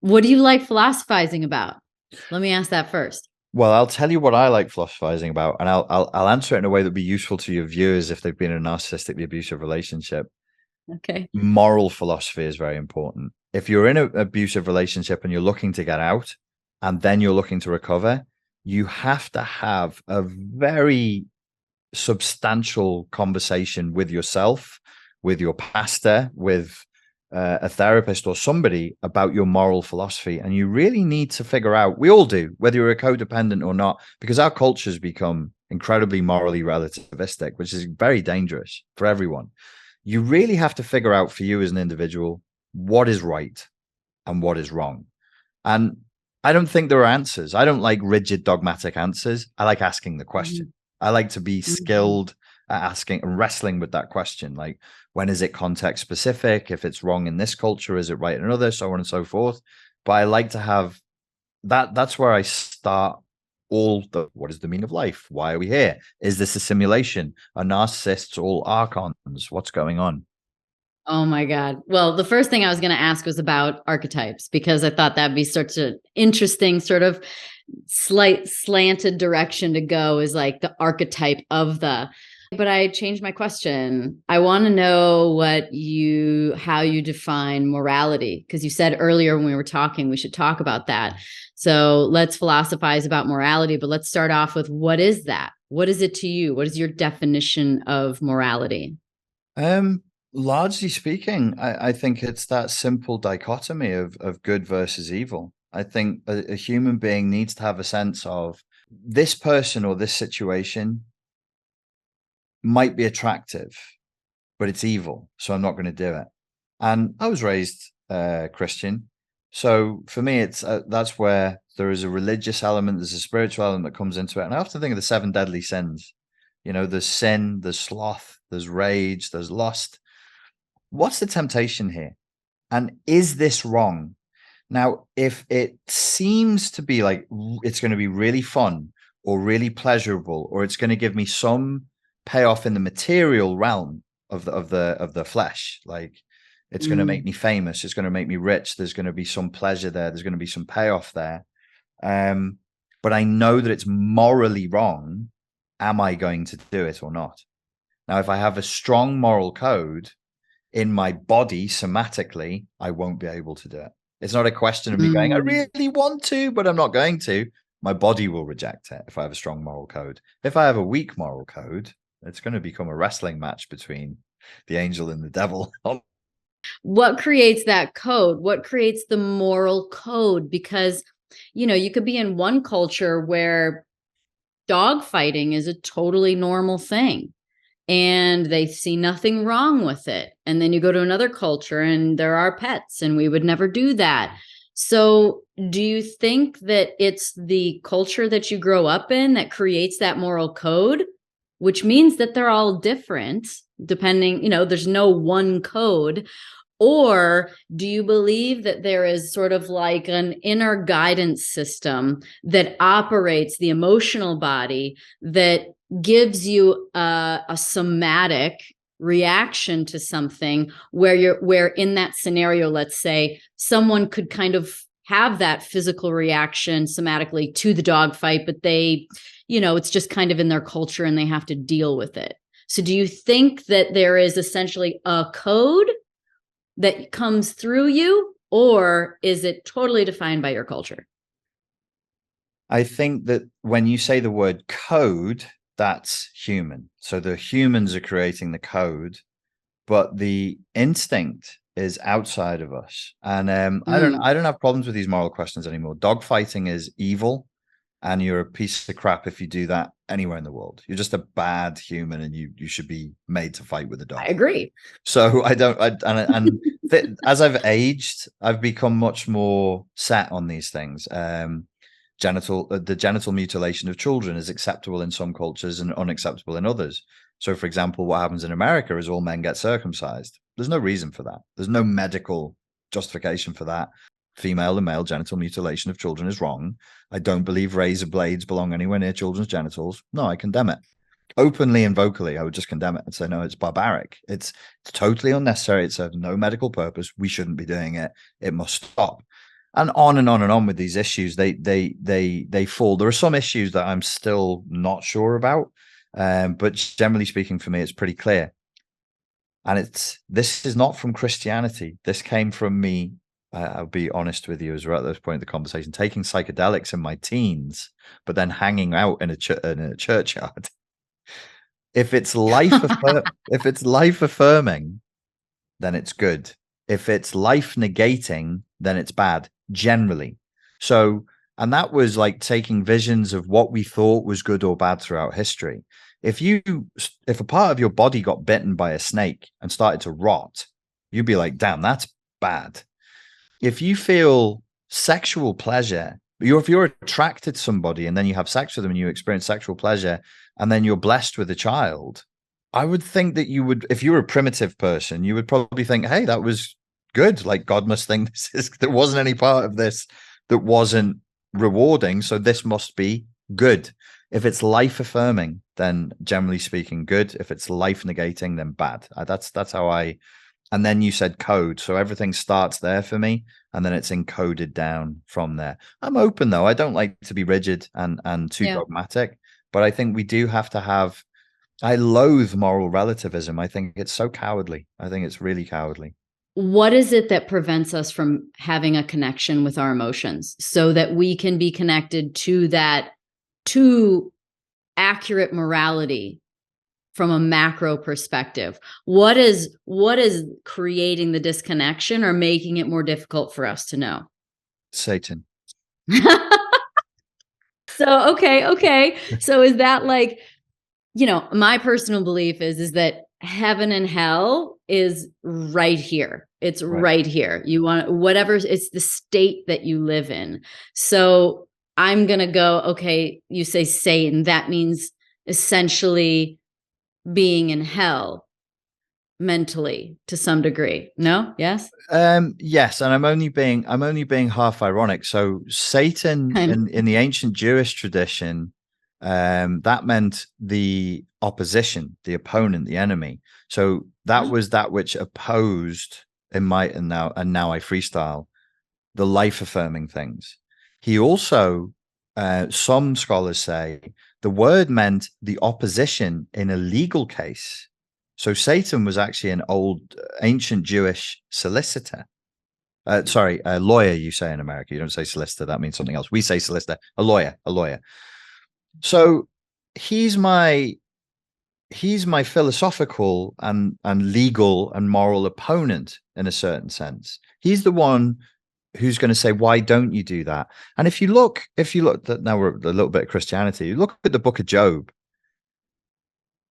What do you like philosophizing about? Let me ask that first. Well, I'll tell you what I like philosophizing about, and I'll answer it in a way that'll be useful to your viewers if they've been in a narcissistically abusive relationship. Okay. Moral philosophy is very important. If you're in an abusive relationship and you're looking to get out and then you're looking to recover, you have to have a very substantial conversation with yourself, with your pastor, with a therapist or somebody about your moral philosophy. And you really need to figure out, we all do, whether you're a codependent or not, because our culture's become incredibly morally relativistic, which is very dangerous for everyone. You really have to figure out for you as an individual what is right and what is wrong. And I don't think there are answers. I don't like rigid dogmatic answers. I like asking the question. Mm-hmm. I like to be skilled at asking and wrestling with that question. Like, when is it context specific? If it's wrong in this culture, is it right in another? So on and so forth. But I like to have that. That's where I start what is the meaning of life? Why are we here? Is this a simulation? Are narcissists all archons? What's going on? Oh my God. Well, the first thing I was going to ask was about archetypes, because I thought that'd be such an interesting sort of slanted direction to go, is like the archetype of the, but I changed my question. I want to know how you define morality, because you said earlier when we were talking, we should talk about that. So let's philosophize about morality, but let's start off with, what is that? What is it to you? What is your definition of morality? Largely speaking, I think it's that simple dichotomy of good versus evil. I think a human being needs to have a sense of, this person or this situation might be attractive, but it's evil, so I'm not going to do it. And I was raised Christian. So for me, it's that's where there is a religious element, there's a spiritual element that comes into it. And I often think of the 7 deadly sins. You know, there's sin, there's sloth, there's rage, there's lust. What's the temptation here? And is this wrong? Now, if it seems to be like it's going to be really fun or really pleasurable, or it's going to give me some payoff in the material realm of the flesh, like it's going to make me famous, it's going to make me rich, there's going to be some pleasure there, there's going to be some payoff there. But I know that it's morally wrong. Am I going to do it or not? Now, if I have a strong moral code in my body somatically, I won't be able to do it. It's not a question of me going, I really want to, but I'm not going to. My body will reject it if I have a strong moral code. If I have a weak moral code, it's going to become a wrestling match between the angel and the devil. What creates that code? What creates the moral code? Because, you know, you could be in one culture where dog fighting is a totally normal thing and they see nothing wrong with it. And then you go to another culture and there are pets and we would never do that. So do you think that it's the culture that you grow up in that creates that moral code, which means that they're all different depending, you know, there's no one code? Or do you believe that there is sort of like an inner guidance system that operates the emotional body that gives you a somatic reaction to something where in that scenario, let's say someone could kind of have that physical reaction somatically to the dog fight, but they, it's just kind of in their culture and they have to deal with it. So do you think that there is essentially a code that comes through you, or is it totally defined by your culture? I think that when you say the word code, that's human. So the humans are creating the code, but the instinct is outside of us. And I don't have problems with these moral questions anymore. Dog fighting is evil, and you're a piece of crap if you do that anywhere in the world. You're just a bad human, and you should be made to fight with a dog. I agree. So as I've aged, I've become much more set on these things. The genital mutilation of children is acceptable in some cultures and unacceptable in others. So, for example, what happens in America is all men get circumcised. There's no reason for that. There's no medical justification for that. Female and male genital mutilation of children is wrong. I don't believe razor blades belong anywhere near children's genitals. No, I condemn it. Openly and vocally, I would just condemn it and say, no, it's barbaric. It's totally unnecessary. It serves no medical purpose. We shouldn't be doing it. It must stop. And on and on and on with these issues, they fall. There are some issues that I'm still not sure about, but generally speaking, for me, it's pretty clear. And this is not from Christianity. This came from me. I'll be honest with you, as we're at this point of the conversation, taking psychedelics in my teens, but then hanging out in a churchyard. If it's life affirming, then it's good. If it's life negating, then it's bad. Generally. So, and that was like taking visions of what we thought was good or bad throughout history. If a part of your body got bitten by a snake and started to rot, you'd be like, damn, that's bad. If you feel sexual pleasure, if you're attracted to somebody and then you have sex with them and you experience sexual pleasure and then you're blessed with a child, I would think that you would, if you were a primitive person, you would probably think, hey, that was good. Like, God must think there wasn't any part of this that wasn't rewarding, so this must be good. If it's life affirming, then generally speaking, good. If it's life negating, then bad. That's how I. And then you said code, so everything starts there for me, and then it's encoded down from there. I'm open though. I don't like to be rigid and too dogmatic, but I think we do have to have. I loathe moral relativism. I think it's so cowardly. I think it's really cowardly. What is it that prevents us from having a connection with our emotions so that we can be connected to that, to accurate morality from a macro perspective? What is creating the disconnection or making it more difficult for us to know? Satan. So, okay. So is that like, my personal belief is that heaven and hell is right here. It's right here. You want whatever, it's the state that you live in. So I'm going to go, okay, you say Satan, that means essentially being in hell mentally to some degree. No? Yes? Yes. And I'm only being half ironic. So Satan in the ancient Jewish tradition, that meant the opposition, the opponent, the enemy. So that was that which opposed and now I freestyle the life affirming things. He also, some scholars say, the word meant the opposition in a legal case. So Satan was actually an old ancient Jewish solicitor. A lawyer, you say in America. You don't say solicitor. That means something else. We say solicitor, a lawyer. So he's my philosophical and legal and moral opponent in a certain sense. He's the one who's going to say, why don't you do that? And if you look, now we're a little bit of Christianity, you look at the book of Job,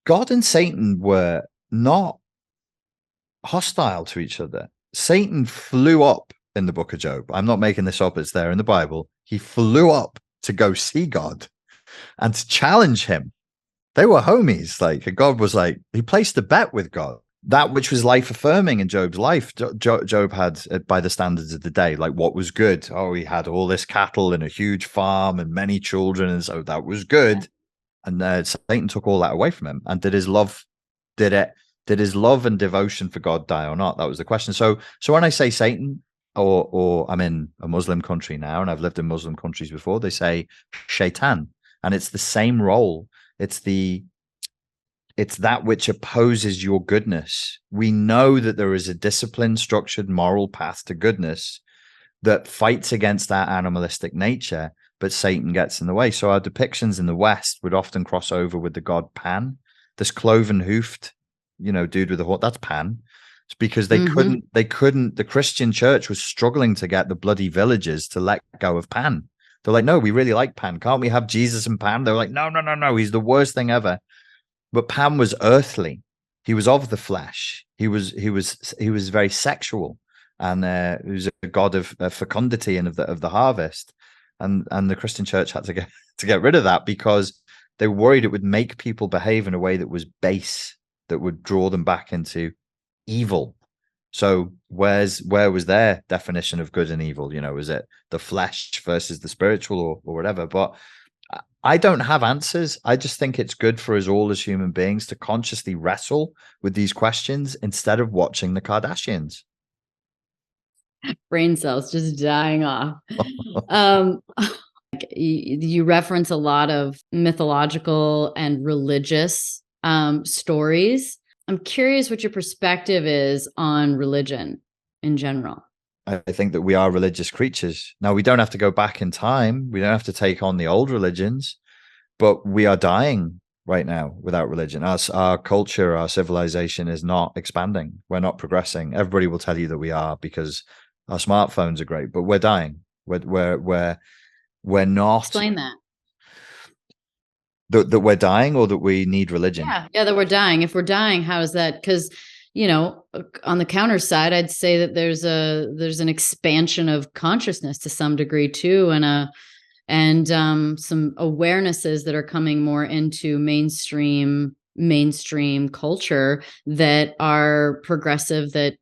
God and Satan were not hostile to each other. Satan flew up in the book of Job. I'm not making this up. It's there in the Bible. He flew up to go see God and to challenge him. They were homies. Like, God was like, he placed a bet with God. That which was life affirming in Job's life, Job had, by the standards of the day, like what was good. Oh, he had all this cattle and a huge farm and many children. And so that was good. And Satan took all that away from him. And did his love and devotion for God die or not? That was the question. So when I say Satan, or I'm in a Muslim country now, and I've lived in Muslim countries before, they say shaitan, and it's the same role. It's that which opposes your goodness. We know that there is a disciplined, structured, moral path to goodness that fights against that animalistic nature, but Satan gets in the way. So our depictions in the West would often cross over with the god Pan, this cloven-hoofed, dude with a horn. That's Pan. It's because they couldn't, the Christian church was struggling to get the bloody villagers to let go of Pan. They're like, no, we really like Pan. Can't we have Jesus and Pan? They're like, no. He's the worst thing ever. But Pan was earthly. He was of the flesh. He was very sexual, and he was a god of fecundity and of the harvest. And the Christian church had to get rid of that because they were worried it would make people behave in a way that was base, that would draw them back into evil. So where was their definition of good and evil? Was it the flesh versus the spiritual or whatever? But I don't have answers. I just think it's good for us all as human beings to consciously wrestle with these questions instead of watching the Kardashians. Brain cells just dying off. You reference a lot of mythological and religious stories. I'm curious what your perspective is on religion in general. I think that we are religious creatures. Now, we don't have to go back in time. We don't have to take on the old religions, but we are dying right now without religion. Our culture, our civilization is not expanding. We're not progressing. Everybody will tell you that we are because our smartphones are great, but we're dying. We're not. Explain that. That we're dying, or that we need religion? Yeah, that we're dying. If we're dying, how is that? Because on the counter side, I'd say that there's an expansion of consciousness to some degree too, and some awarenesses that are coming more into mainstream culture that are progressive, that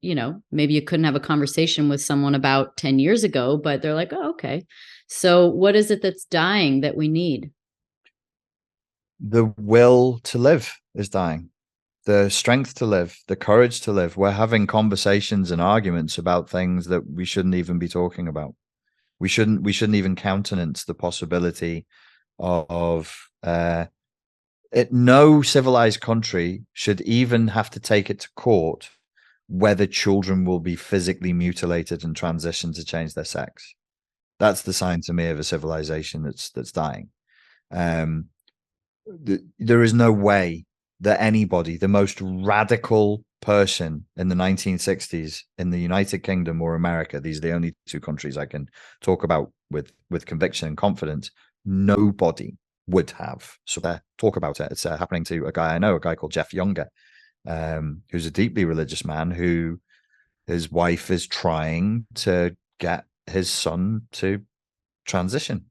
maybe you couldn't have a conversation with someone about 10 years ago, but they're like, oh, okay. So what is it that's dying that we need? The will to live is dying. The strength to live, the courage to live. We're having conversations and arguments about things that we shouldn't even be talking about. We shouldn't even countenance the possibility of no civilized country should even have to take it to court whether children will be physically mutilated and transition to change their sex. That's the sign to me of a civilization that's dying. There is no way that anybody, the most radical person in the 1960s in the United Kingdom or America, these are the only two countries I can talk about with conviction and confidence, nobody would have. So talk about it. It's happening to a guy I know, a guy called Jeff Younger, who's a deeply religious man who his wife is trying to get his son to transition.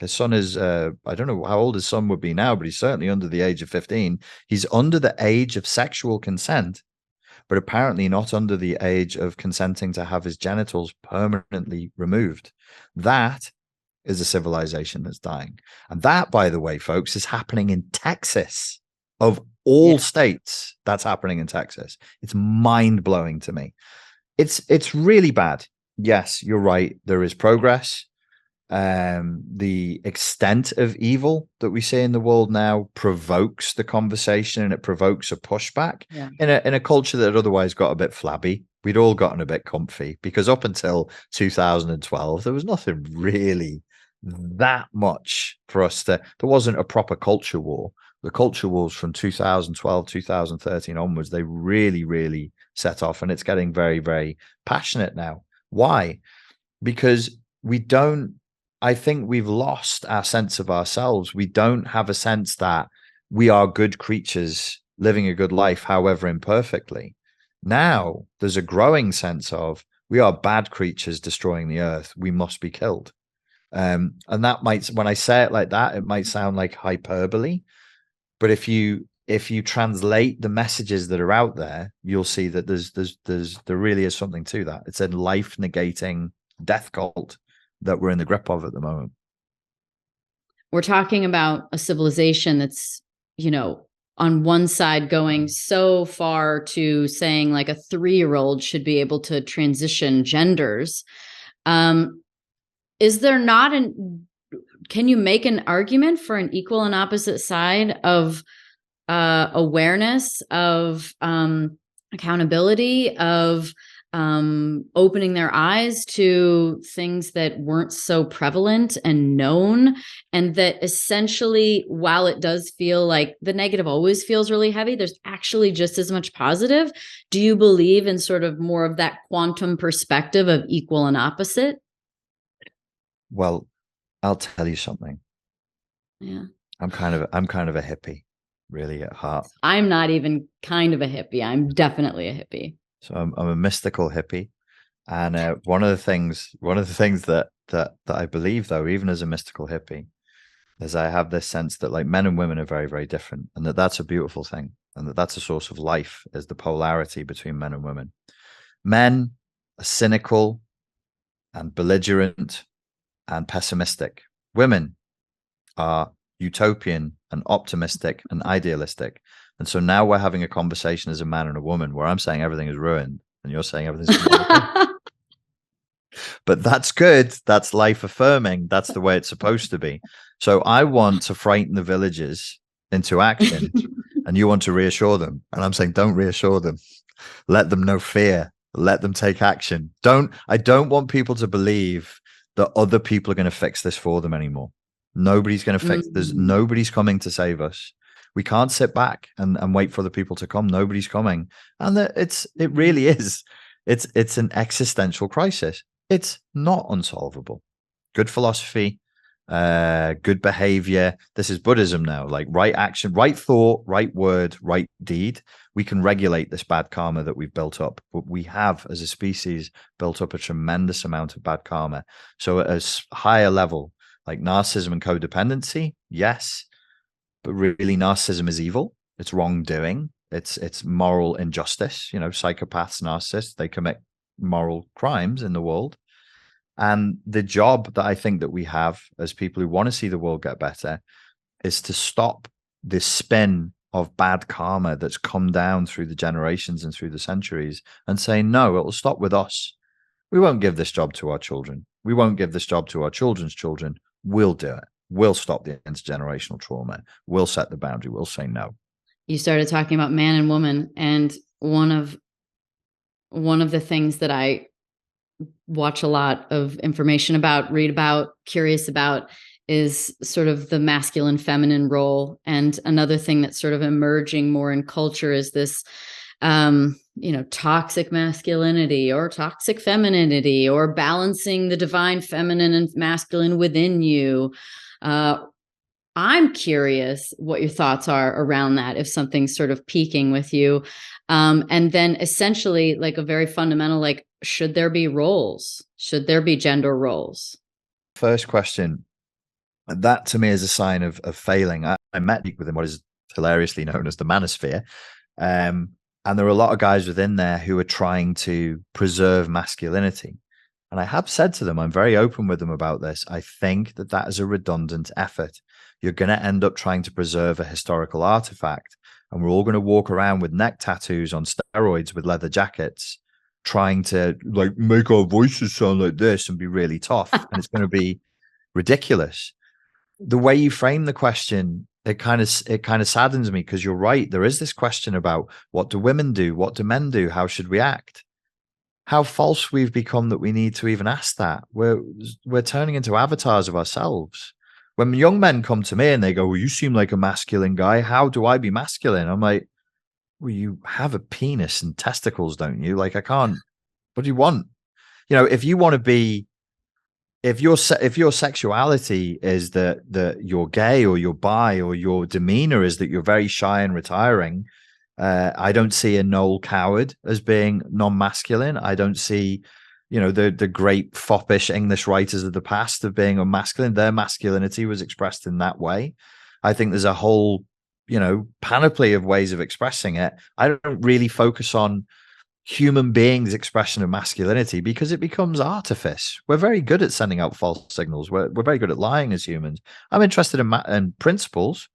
His son is, I don't know how old his son would be now, but he's certainly under the age of 15. He's under the age of sexual consent, but apparently not under the age of consenting to have his genitals permanently removed. That is a civilization that's dying. And that, by the way, folks, is happening in Texas. Of all states, that's happening in Texas. It's mind-blowing to me. It's really bad. Yes, you're right. There is progress. The extent of evil that we see in the world now provokes the conversation, and it provokes a pushback in a culture that otherwise got a bit flabby. We'd all gotten a bit comfy because up until 2012, there was nothing really that much for us there wasn't a proper culture war. The culture wars from 2012, 2013 onwards, they really, really set off, and it's getting very, very passionate now. Why? Because I think we've lost our sense of ourselves. We don't have a sense that we are good creatures living a good life, however imperfectly. Now there's a growing sense of we are bad creatures destroying the earth. We must be killed. And that might, when I say it like that, it might sound like hyperbole. But if you translate the messages that are out there, you'll see that there really is something to that. It's a life negating death cult that we're in the grip of at the moment. We're talking about a civilization that's, on one side going so far to saying like a 3-year-old should be able to transition genders. Is there not can you make an argument for an equal and opposite side of awareness, of accountability, of opening their eyes to things that weren't so prevalent and known, and that essentially, while it does feel like the negative always feels really heavy, there's actually just as much positive? Do you believe in sort of more of that quantum perspective of equal and opposite? Well, I'll tell you something. Yeah. I'm kind of a hippie, really, at heart. I'm not even kind of a hippie. I'm definitely a hippie. So I'm a mystical hippie, and one of the things that I believe, though, even as a mystical hippie, is I have this sense that like men and women are very, very different, and that's a beautiful thing, and that's a source of life, is the polarity between men and women. Men are cynical and belligerent and pessimistic. Women are utopian and optimistic and idealistic. And so now we're having a conversation as a man and a woman where I'm saying everything is ruined and you're saying everything's but that's good. That's life affirming. That's the way it's supposed to be. So I want to frighten the villagers into action and you want to reassure them. And I'm saying, don't reassure them. Let them know fear. Let them take action. I don't want people to believe that other people are going to fix this for them anymore. Nobody's going to fix there's nobody's coming to save us. We can't sit back and wait for the people to come. Nobody's coming. And it really is. It's an existential crisis. It's not unsolvable. Good philosophy, good behavior. This is Buddhism now, like right action, right thought, right word, right deed. We can regulate this bad karma that we've built up. But we have, as a species, built up a tremendous amount of bad karma. So at a higher level, like narcissism and codependency, yes. But really, narcissism is evil. It's wrongdoing. It's moral injustice. You know, psychopaths, narcissists, they commit moral crimes in the world. And the job that I think that we have as people who want to see the world get better is to stop this spin of bad karma that's come down through the generations and through the centuries and say, no, it will stop with us. We won't give this job to our children. We won't give this job to our children's children. We'll do it. We'll stop the intergenerational trauma. We'll set the boundary. We'll say no. You started talking about man and woman, and one of the things that I watch a lot of information about, read about, curious about, is sort of the masculine feminine role. And another thing that's sort of emerging more in culture is this toxic masculinity or toxic femininity, or balancing the divine feminine and masculine within you. I'm curious what your thoughts are around that, if something's sort of peaking with you. And then essentially, like a very fundamental, like, should there be roles? Should there be gender roles? First question, that to me is a sign of failing. I met within what is hilariously known as the manosphere. And there are a lot of guys within there who are trying to preserve masculinity. And I have said to them, I'm very open with them about this. I think that is a redundant effort. You're going to end up trying to preserve a historical artifact. And we're all going to walk around with neck tattoos on steroids with leather jackets, trying to like make our voices sound like this and be really tough. And it's going to be ridiculous. The way you frame the question, it kind of saddens me, because you're right. There is this question about, what do women do? What do men do? How should we act? How false we've become that we need to even ask that. We're turning into avatars of ourselves. When young men come to me and they go, well, you seem like a masculine guy. How do I be masculine? I'm like, well, you have a penis and testicles, don't you? Like, I can't, what do you want? You know, if you want to be, if your sexuality is that you're gay or you're bi, or your demeanor is that you're very shy and retiring, I don't see a Noel Coward as being non-masculine. I don't see, the great foppish English writers of the past of being masculine. Their masculinity was expressed in that way. I think there's a whole, panoply of ways of expressing it. I don't really focus on human beings' expression of masculinity, because it becomes artifice. We're very good at sending out false signals. We're very good at lying as humans. I'm interested in principles,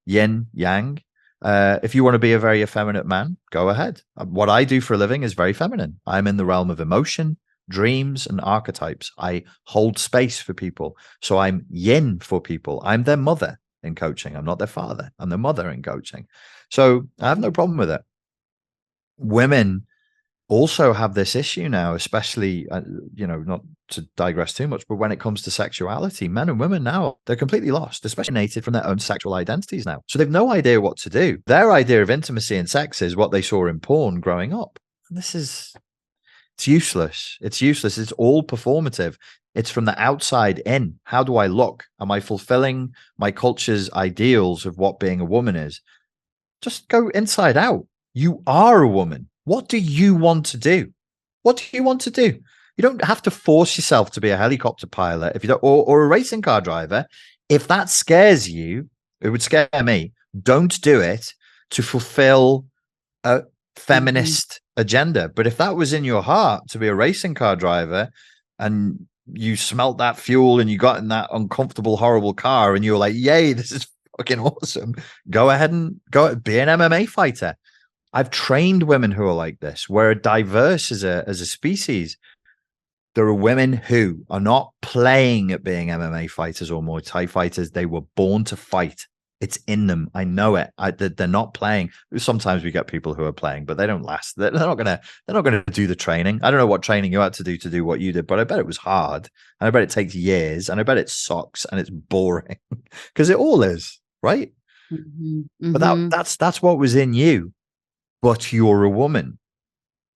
yin, yang, If you want to be a very effeminate man, go ahead. What I do for a living is very feminine. I'm in the realm of emotion, dreams, and archetypes. I hold space for people. So I'm yin for people. I'm their mother in coaching. I'm not their father. I'm their mother in coaching. So I have no problem with it. Women also have this issue now, especially, not to digress too much, but when it comes to sexuality, men and women now, they're completely lost, especially alienated from their own sexual identities now. So they've no idea what to do. Their idea of intimacy and sex is what they saw in porn growing up. And it's useless. It's useless. It's all performative. It's from the outside in. How do I look? Am I fulfilling my culture's ideals of what being a woman is? Just go inside out. You are a woman. What do you want to do? What do you want to do? You don't have to force yourself to be a helicopter pilot if you don't, or a racing car driver. If that scares you, it would scare me. Don't do it to fulfill a feminist agenda. But if that was in your heart to be a racing car driver and you smelt that fuel and you got in that uncomfortable, horrible car and you were like, yay, this is fucking awesome. Go ahead and be an MMA fighter. I've trained women who are like this. We're diverse as a species. There are women who are not playing at being MMA fighters or Muay Thai fighters. They were born to fight. It's in them. I know it. They're not playing. Sometimes we get people who are playing, but they don't last. They're not gonna do the training. I don't know what training you had to do what you did, but I bet it was hard. And I bet it takes years. And I bet it sucks and it's boring because it all is, right? But that's what was in you. But you're a woman.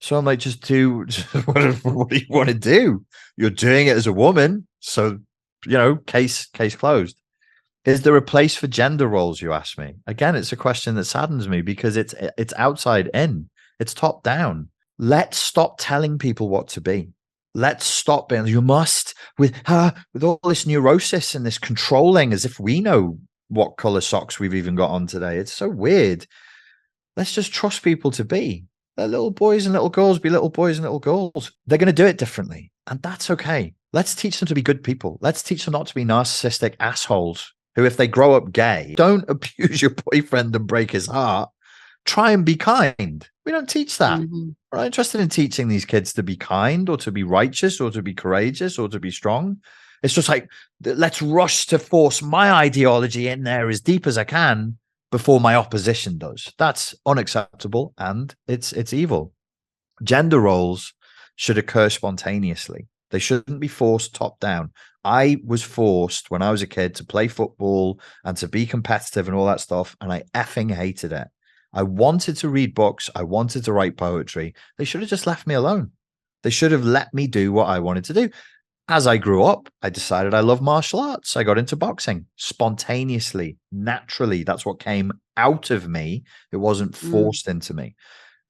So I'm like, just do what do you want to do? You're doing it as a woman. So, case closed. Is there a place for gender roles, you ask me? Again, it's a question that saddens me because it's outside in. It's top down. Let's stop telling people what to be. Let's stop being, you must, with all this neurosis and this controlling as if we know what color socks we've even got on today. It's so weird. Let's just trust people to be. Let little boys and little girls be little boys and little girls. They're going to do it differently. And that's okay. Let's teach them to be good people. Let's teach them not to be narcissistic assholes who, if they grow up gay, don't abuse your boyfriend and break his heart. Try and be kind. We don't teach that. We're not interested in teaching these kids to be kind or to be righteous or to be courageous or to be strong. It's just like, let's rush to force my ideology in there as deep as I can before my opposition does. That's unacceptable and it's evil. Gender roles should occur spontaneously. They shouldn't be forced top down. I was forced when I was a kid to play football and to be competitive and all that stuff, and I effing hated it. I wanted to read books. I wanted to write poetry. They should have just left me alone. They should have let me do what I wanted to do. As I grew up, I decided I love martial arts. I got into boxing spontaneously, naturally. That's what came out of me. It wasn't forced into me.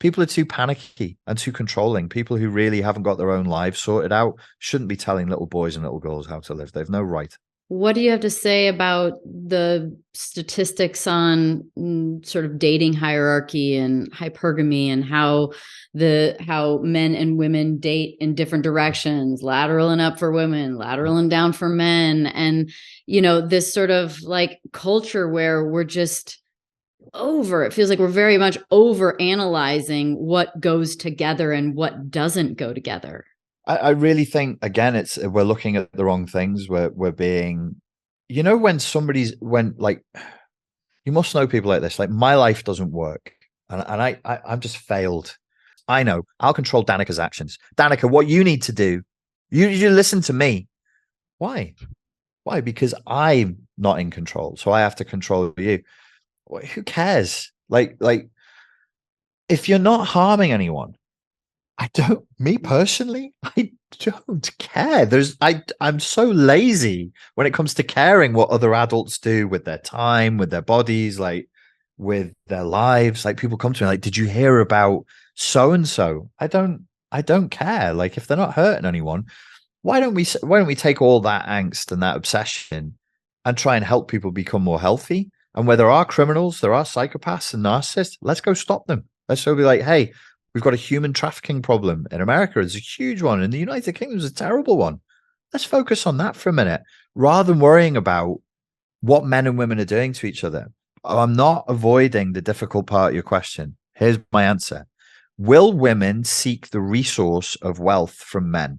People are too panicky and too controlling. People who really haven't got their own lives sorted out shouldn't be telling little boys and little girls how to live. They have no right. What do you have to say about the statistics on sort of dating hierarchy and hypergamy and how men and women date in different directions, lateral and up for women, lateral and down for men, and this sort of like culture where we're just it feels like we're very much over analyzing what goes together and what doesn't go together. I really think, again, we're looking at the wrong things. We're being, when like, you must know people like this. Like, my life doesn't work, and I'm just failed. I know. I'll control Danica's actions. Danica, what you need to do, you listen to me. Why? Because I'm not in control, so I have to control you. Who cares? Like, if you're not harming anyone. Me personally, I don't care. I'm so lazy when it comes to caring what other adults do with their time, with their bodies, like with their lives. Like, people come to me like, did you hear about so-and-so? I don't care. Like, if they're not hurting anyone, why don't we take all that angst and that obsession and try and help people become more healthy? And where there are criminals, there are psychopaths and narcissists, let's go stop them. Let's go be like, hey, we've got a human trafficking problem in America. It's a huge one. In the United Kingdom, it's a terrible one. Let's focus on that for a minute, rather than worrying about what men and women are doing to each other. I'm not avoiding the difficult part of your question. Here's my answer. Will women seek the resource of wealth from men?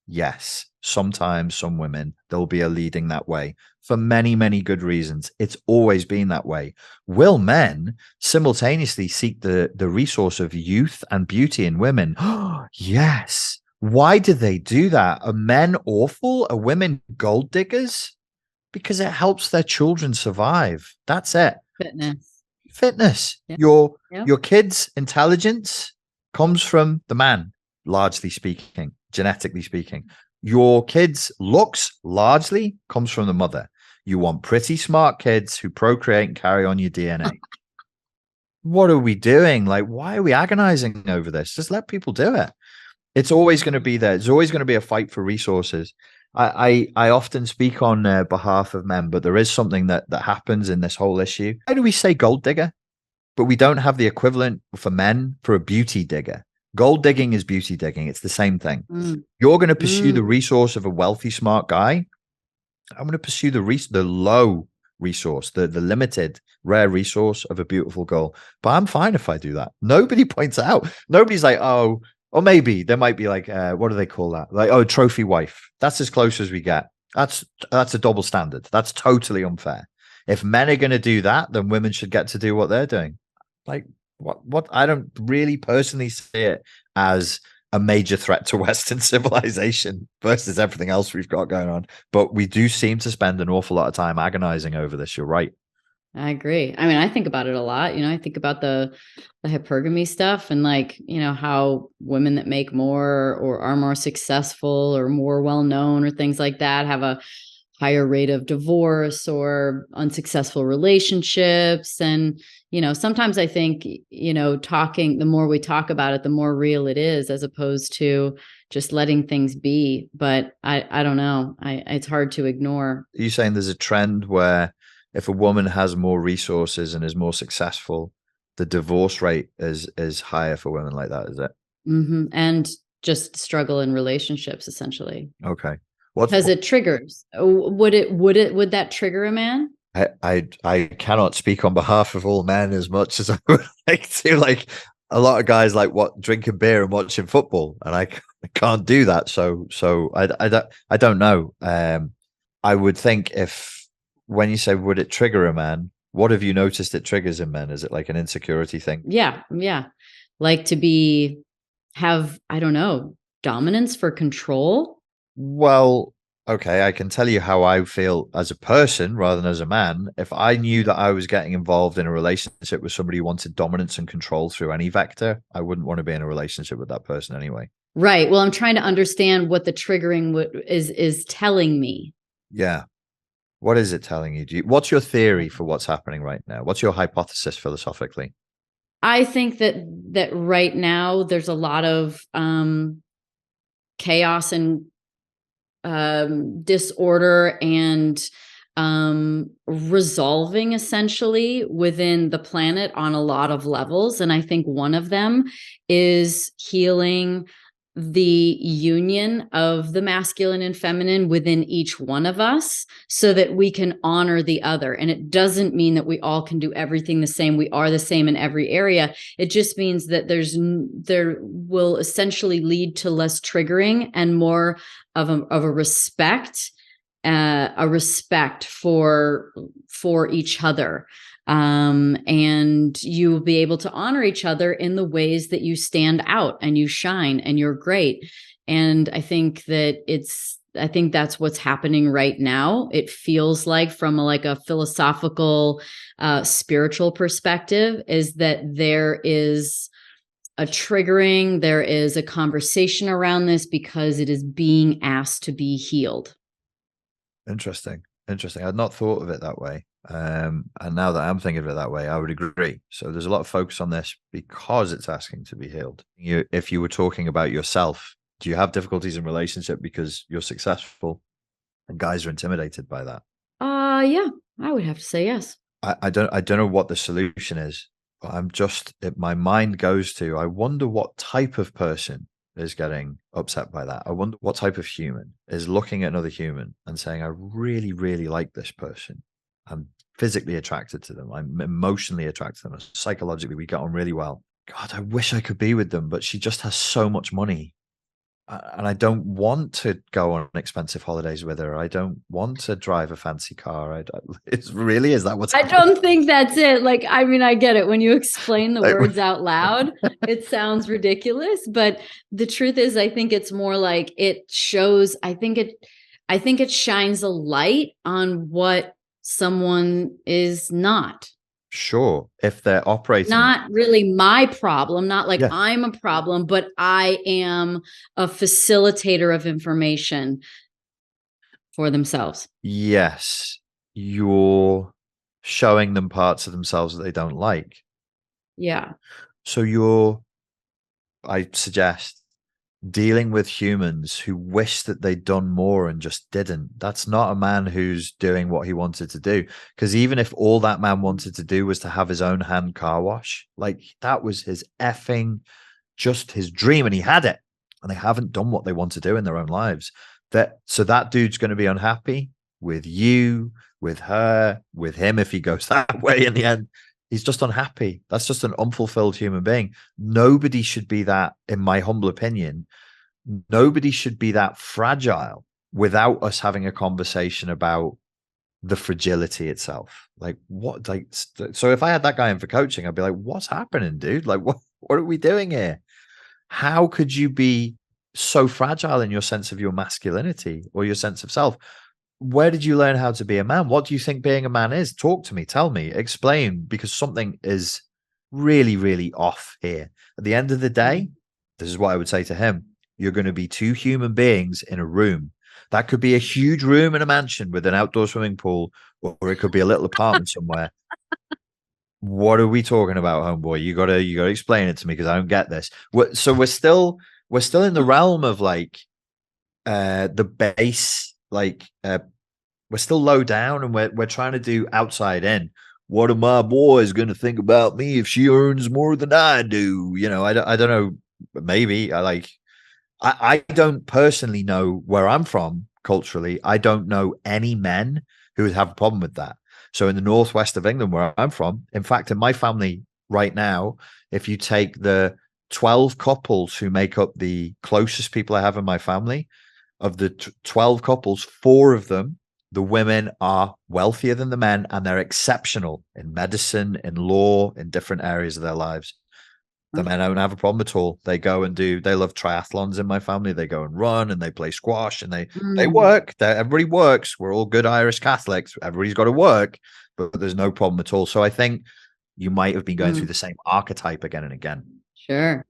Yes. Sometimes some women, they'll be a leading that way for many, many good reasons. It's always been that way. Will men simultaneously seek the resource of youth and beauty in women? Yes. Why do they do that? Are men awful? Are women gold diggers? Because it helps their children survive. That's it. Fitness. Yep. Your kid's intelligence comes from the man, largely speaking, genetically speaking. Your kid's looks largely comes from the mother. You want pretty smart kids who procreate and carry on your DNA. What are we doing? Like, why are we agonizing over this? Just let people do it. It's always going to be there. There's always going to be a fight for resources. I often speak on behalf of men, but there is something that happens in this whole issue. Why do we say gold digger, but we don't have the equivalent for men for a beauty digger? Gold digging is beauty digging. It's the same thing. You're going to pursue the resource of a wealthy, smart guy. I'm going to pursue the low resource, the limited, rare resource of a beautiful girl. But I'm fine if I do that. Nobody points out. Nobody's like, oh, or maybe there might be like, what do they call that? Like, oh, trophy wife. That's as close as we get. That's a double standard. That's totally unfair. If men are going to do that, then women should get to do what they're doing. Like, what? I don't really personally see it as a major threat to Western civilization versus everything else we've got going on. But we do seem to spend an awful lot of time agonizing over this. You're right. I agree. I mean, I think about it a lot. I think about the hypergamy stuff and like, how women that make more or are more successful or more well-known or things like that have a higher rate of divorce or unsuccessful relationships. And, sometimes I think, the more we talk about it, the more real it is, as opposed to just letting things be. But I don't know. It's hard to ignore. Are you saying there's a trend where if a woman has more resources and is more successful, the divorce rate is higher for women like that, is it? Mm-hmm. And just struggle in relationships, essentially. Okay. Because it triggers. Would that trigger a man? I cannot speak on behalf of all men as much as I would like to. Like, a lot of guys like drinking beer and watching football, and I can't do that. So I don't know. I would think when you say would it trigger a man, what have you noticed it triggers in men? Is it like an insecurity thing? Yeah. Like to have, I don't know, dominance for control? Well, okay, I can tell you how I feel as a person rather than as a man. If I knew that I was getting involved in a relationship with somebody who wanted dominance and control through any vector, I wouldn't want to be in a relationship with that person anyway. Right. Well, I'm trying to understand what the triggering is telling me. Yeah. What is it telling you? What's your theory for what's happening right now? What's your hypothesis philosophically? I think that right now there's a lot of chaos and disorder and resolving essentially within the planet on a lot of levels. And I think one of them is healing the union of the masculine and feminine within each one of us so that we can honor the other. And it doesn't mean that we all can do everything the same. We are the same in every area. It just means that there will essentially lead to less triggering and more of a respect for each other. And you will be able to honor each other in the ways that you stand out and you shine and you're great. And I think that's what's happening right now. It feels like from a philosophical, spiritual perspective is that there is a triggering, there is a conversation around this because it is being asked to be healed. Interesting. I'd not thought of it that way. And now that I'm thinking of it that way, I would agree. So there's a lot of focus on this because it's asking to be healed. If you were talking about yourself, do you have difficulties in relationship because you're successful and guys are intimidated by that? Yeah, I would have to say yes. I don't know what the solution is, but my mind goes to, I wonder what type of person is getting upset by that. I wonder what type of human is looking at another human and saying, I really, really like this person. I'm physically attracted to them. I'm emotionally attracted to them. Psychologically, we get on really well. God, I wish I could be with them, but she just has so much money. And I don't want to go on expensive holidays with her. I don't want to drive a fancy car. It really is that what's I don't think that's it. Like, I mean, I get it. When you explain the words out loud, it sounds ridiculous. But the truth is, I think it's more like it shows, I think it shines a light on what someone is not. Sure. If they're operating. Not really my problem, not like Yeah. I'm a problem, but I am a facilitator of information for themselves. Yes. You're showing them parts of themselves that they don't like. Yeah. So I suggest, dealing with humans who wish that they'd done more and just didn't. That's not a man who's doing what he wanted to do. Because even if all that man wanted to do was to have his own hand car wash, like that was his effing, just his dream, and he had it. And they haven't done what they want to do in their own lives. So that dude's going to be unhappy with you, with her, with him if he goes that way in the end. He's just unhappy. That's just an unfulfilled human being. Nobody should be that, in my humble opinion. Nobody should be that fragile without us having a conversation about the fragility itself. Like what? Like, so if I had that guy in for coaching, I'd be like, "What's happening, dude? Like, what are we doing here? How could you be so fragile in your sense of your masculinity or your sense of self? Where did you learn how to be a man? What do you think being a man is? Talk to me, tell me, explain, because something is really, really off here. At the end of the day, this is what I would say to him. You're going to be two human beings in a room. That could be a huge room in a mansion with an outdoor swimming pool, or it could be a little apartment somewhere. What are we talking about, homeboy? You gotta explain it to me, because I don't get this. So we're still in the realm of like the base, like we're still low down, and we're trying to do outside in. What are my boys going to think about me if she earns more than I do? You know, I don't know. Maybe I don't personally know where I'm from culturally. I don't know any men who would have a problem with that. So in the northwest of England, where I'm from, in fact, in my family right now, if you take the 12 couples who make up the closest people I have in my family, of the 12 couples, 4 of them, the women are wealthier than the men, and they're exceptional in medicine, in law, in different areas of their lives. The men don't have a problem at all. They go and they love triathlons in my family. They go and run, and they play squash, and they work. Everybody works. We're all good Irish Catholics. Everybody's got to work, but there's no problem at all. So I think you might have been going through the same archetype again and again. Sure.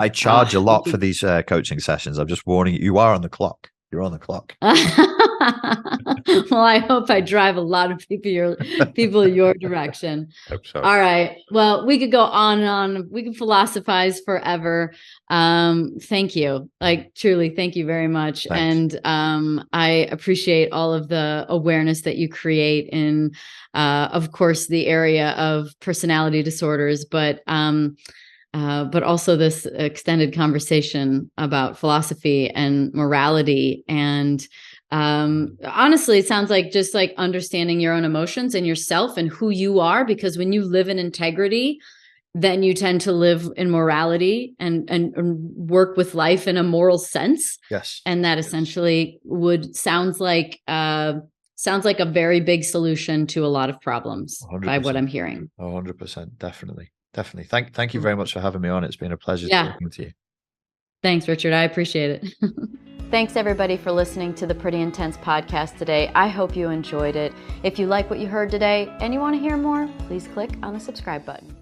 I charge a lot for these coaching sessions. I'm just warning you. You are on the clock. You're on the clock. Well, I hope I drive a lot of people your direction. Hope so. All right. Well, we could go on and on. We could philosophize forever. Thank you. Like, truly, thank you very much. Thanks. And I appreciate all of the awareness that you create in, of course, the area of personality disorders, but also this extended conversation about philosophy and morality. And honestly, it sounds like just like understanding your own emotions and yourself and who you are, because when you live in integrity, then you tend to live in morality and work with life in a moral sense. Yes. And that essentially sounds like a very big solution to a lot of problems 100%. by what I'm hearing. 100%. Definitely. Thank you very much for having me on. It's been a pleasure talking to you. Thanks, Richard. I appreciate it. Thanks, everybody, for listening to the Pretty Intense podcast today. I hope you enjoyed it. If you like what you heard today and you want to hear more, please click on the subscribe button.